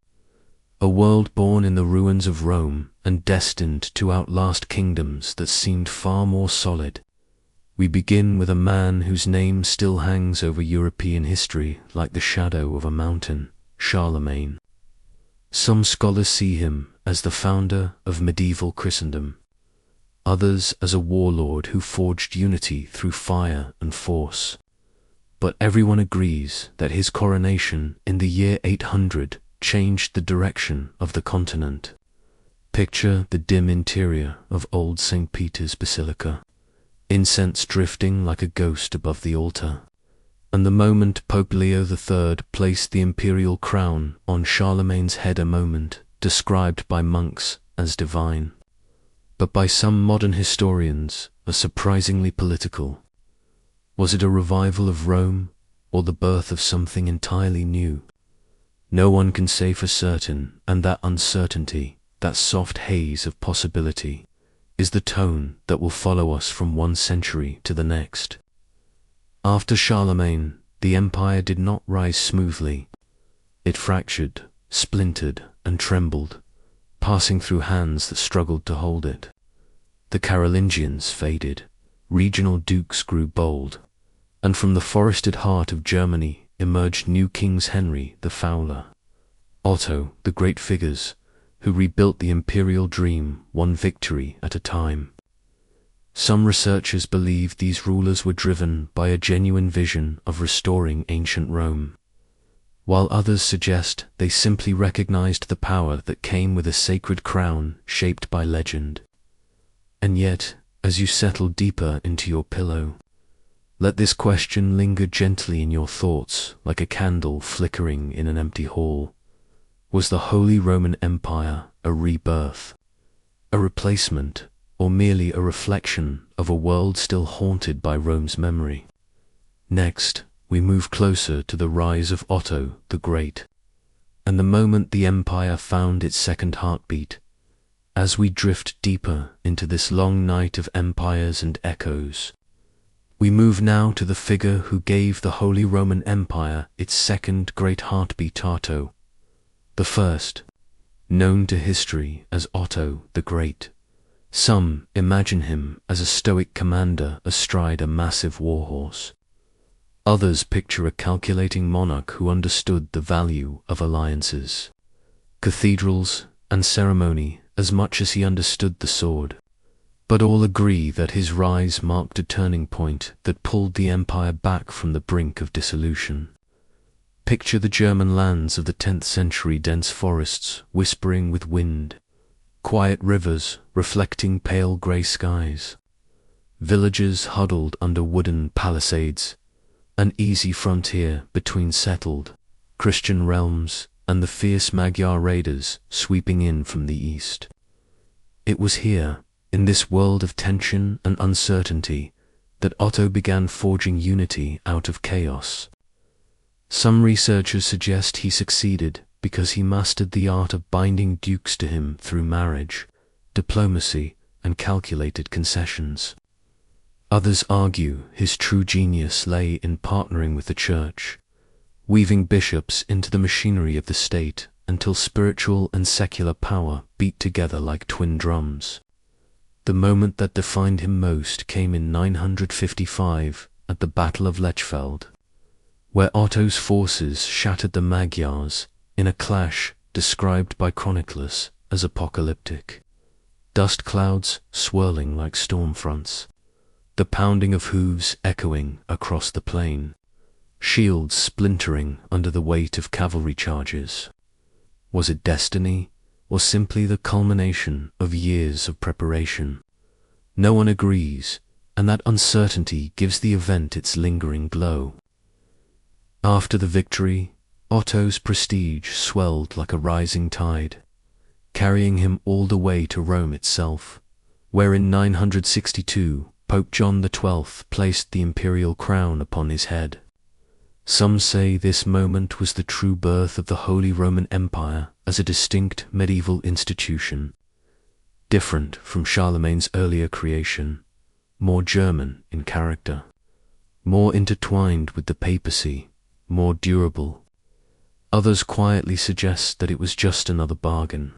A world born in the ruins of Rome and destined to outlast kingdoms that seemed far more solid. We begin with a man whose name still hangs over European history like the shadow of a mountain, Charlemagne. Some scholars see him as the founder of medieval Christendom, others as a warlord who forged unity through fire and force. But everyone agrees that his coronation in the year 800 changed the direction of the continent. Picture the dim interior of old St. Peter's Basilica, incense drifting like a ghost above the altar. And the moment Pope Leo III placed the imperial crown on Charlemagne's head, a moment described by monks as divine, but by some modern historians as surprisingly political. Was it a revival of Rome, or the birth of something entirely new? No one can say for certain, and that uncertainty, that soft haze of possibility, is the tone that will follow us from one century to the next. After Charlemagne, the empire did not rise smoothly. It fractured, splintered, and trembled, passing through hands that struggled to hold it. The Carolingians faded, regional dukes grew bold, and from the forested heart of Germany emerged new kings, Henry the Fowler, Otto the Great, figures who rebuilt the imperial dream one victory at a time. Some researchers believe these rulers were driven by a genuine vision of restoring ancient Rome, while others suggest they simply recognized the power that came with a sacred crown shaped by legend. And yet, as you settle deeper into your pillow, let this question linger gently in your thoughts like a candle flickering in an empty hall. Was the Holy Roman Empire a rebirth, a replacement, or merely a reflection of a world still haunted by Rome's memory. Next, we move closer to the rise of Otto the Great, and the moment the empire found its second heartbeat. As we drift deeper into this long night of empires and echoes, we move now to the figure who gave the Holy Roman Empire its second great heartbeat, Otto the First, known to history as Otto the Great. Some imagine him as a stoic commander astride a massive warhorse. Others picture a calculating monarch who understood the value of alliances, cathedrals, and ceremony as much as he understood the sword. But all agree that his rise marked a turning point that pulled the empire back from the brink of dissolution. Picture the German lands of the 10th century, dense forests whispering with wind, quiet rivers reflecting pale grey skies, villages huddled under wooden palisades, an easy frontier between settled Christian realms and the fierce Magyar raiders sweeping in from the east. It was here, in this world of tension and uncertainty, that Otto began forging unity out of chaos. Some researchers suggest he succeeded because he mastered the art of binding dukes to him through marriage, diplomacy, and calculated concessions. Others argue his true genius lay in partnering with the church, weaving bishops into the machinery of the state until spiritual and secular power beat together like twin drums. The moment that defined him most came in 955 at the Battle of Lechfeld, where Otto's forces shattered the Magyars in a clash described by chroniclers as apocalyptic. Dust clouds swirling like storm fronts, the pounding of hooves echoing across the plain, shields splintering under the weight of cavalry charges. Was it destiny, or simply the culmination of years of preparation? No one agrees, and that uncertainty gives the event its lingering glow. After the victory, Otto's prestige swelled like a rising tide, carrying him all the way to Rome itself, where in 962 Pope John XII placed the imperial crown upon his head. Some say this moment was the true birth of the Holy Roman Empire as a distinct medieval institution, different from Charlemagne's earlier creation, more German in character, more intertwined with the papacy, more durable. Others quietly suggest that it was just another bargain,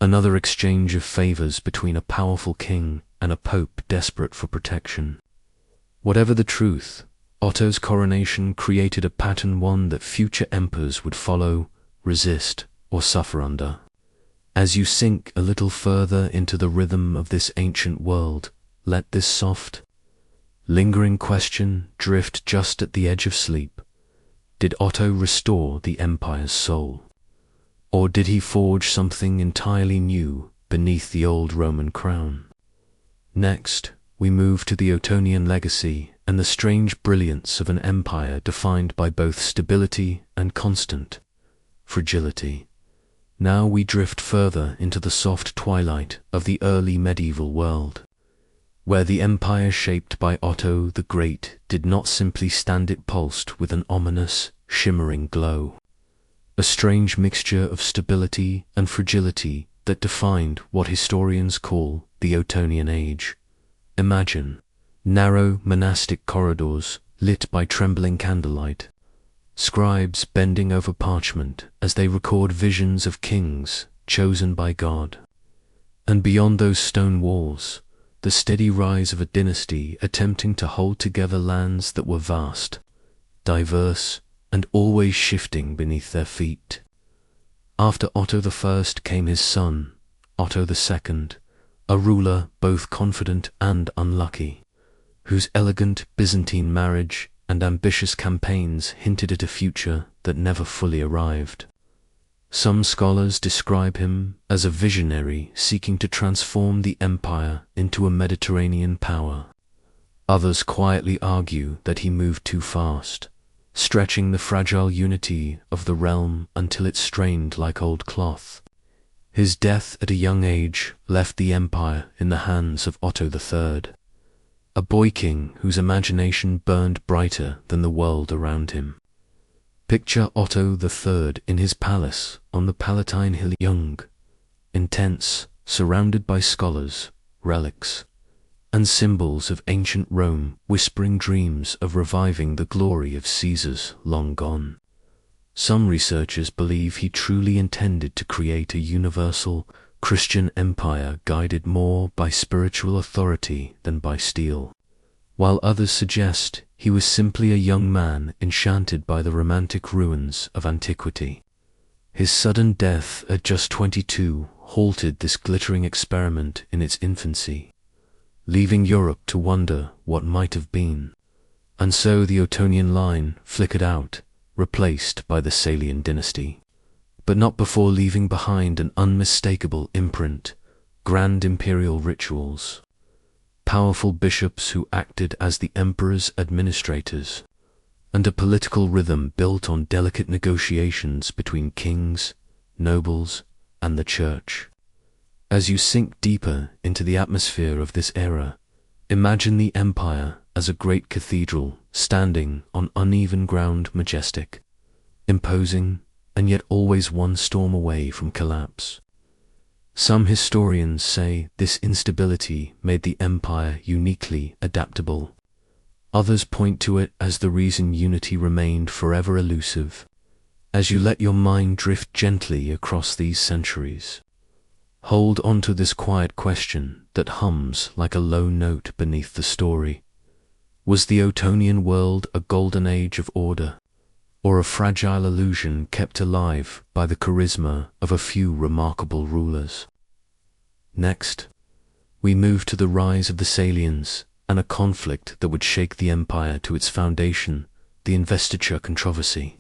another exchange of favors between a powerful king and a pope desperate for protection. Whatever the truth, Otto's coronation created a pattern, one that future emperors would follow, resist, or suffer under. As you sink a little further into the rhythm of this ancient world, let this soft, lingering question drift just at the edge of sleep. Did Otto restore the empire's soul? Or did he forge something entirely new beneath the old Roman crown? Next, we move to the Ottonian legacy and the strange brilliance of an empire defined by both stability and constant fragility. Now we drift further into the soft twilight of the early medieval world, where the empire shaped by Otto the Great did not simply stand, it pulsed with an ominous, shimmering glow, a strange mixture of stability and fragility that defined what historians call the Ottonian Age. Imagine narrow monastic corridors lit by trembling candlelight, scribes bending over parchment as they record visions of kings chosen by God. And beyond those stone walls, the steady rise of a dynasty attempting to hold together lands that were vast, diverse, and always shifting beneath their feet. After Otto I came his son, Otto II, a ruler both confident and unlucky, whose elegant Byzantine marriage and ambitious campaigns hinted at a future that never fully arrived. Some scholars describe him as a visionary seeking to transform the empire into a Mediterranean power. Others quietly argue that he moved too fast, stretching the fragile unity of the realm until it strained like old cloth. His death at a young age left the empire in the hands of Otto III, a boy king whose imagination burned brighter than the world around him. Picture Otto the Third in his palace on the Palatine Hill, young, intense, surrounded by scholars, relics, and symbols of ancient Rome, whispering dreams of reviving the glory of Caesars long gone. Some researchers believe he truly intended to create a universal Christian empire guided more by spiritual authority than by steel, while others suggest he was simply a young man enchanted by the romantic ruins of antiquity. His sudden death at just 22 halted this glittering experiment in its infancy, leaving Europe to wonder what might have been. And so the Ottonian line flickered out, replaced by the Salian dynasty, but not before leaving behind an unmistakable imprint: grand imperial rituals, powerful bishops who acted as the emperor's administrators, and a political rhythm built on delicate negotiations between kings, nobles, and the church. As you sink deeper into the atmosphere of this era, imagine the empire as a great cathedral standing on uneven ground, majestic, imposing, and yet always one storm away from collapse. Some historians say this instability made the empire uniquely adaptable. Others point to it as the reason unity remained forever elusive. As you let your mind drift gently across these centuries, hold on to this quiet question that hums like a low note beneath the story. Was the Ottonian world a golden age of order, or a fragile illusion kept alive by the charisma of a few remarkable rulers? Next, we move to the rise of the Salians and a conflict that would shake the empire to its foundation, the investiture controversy.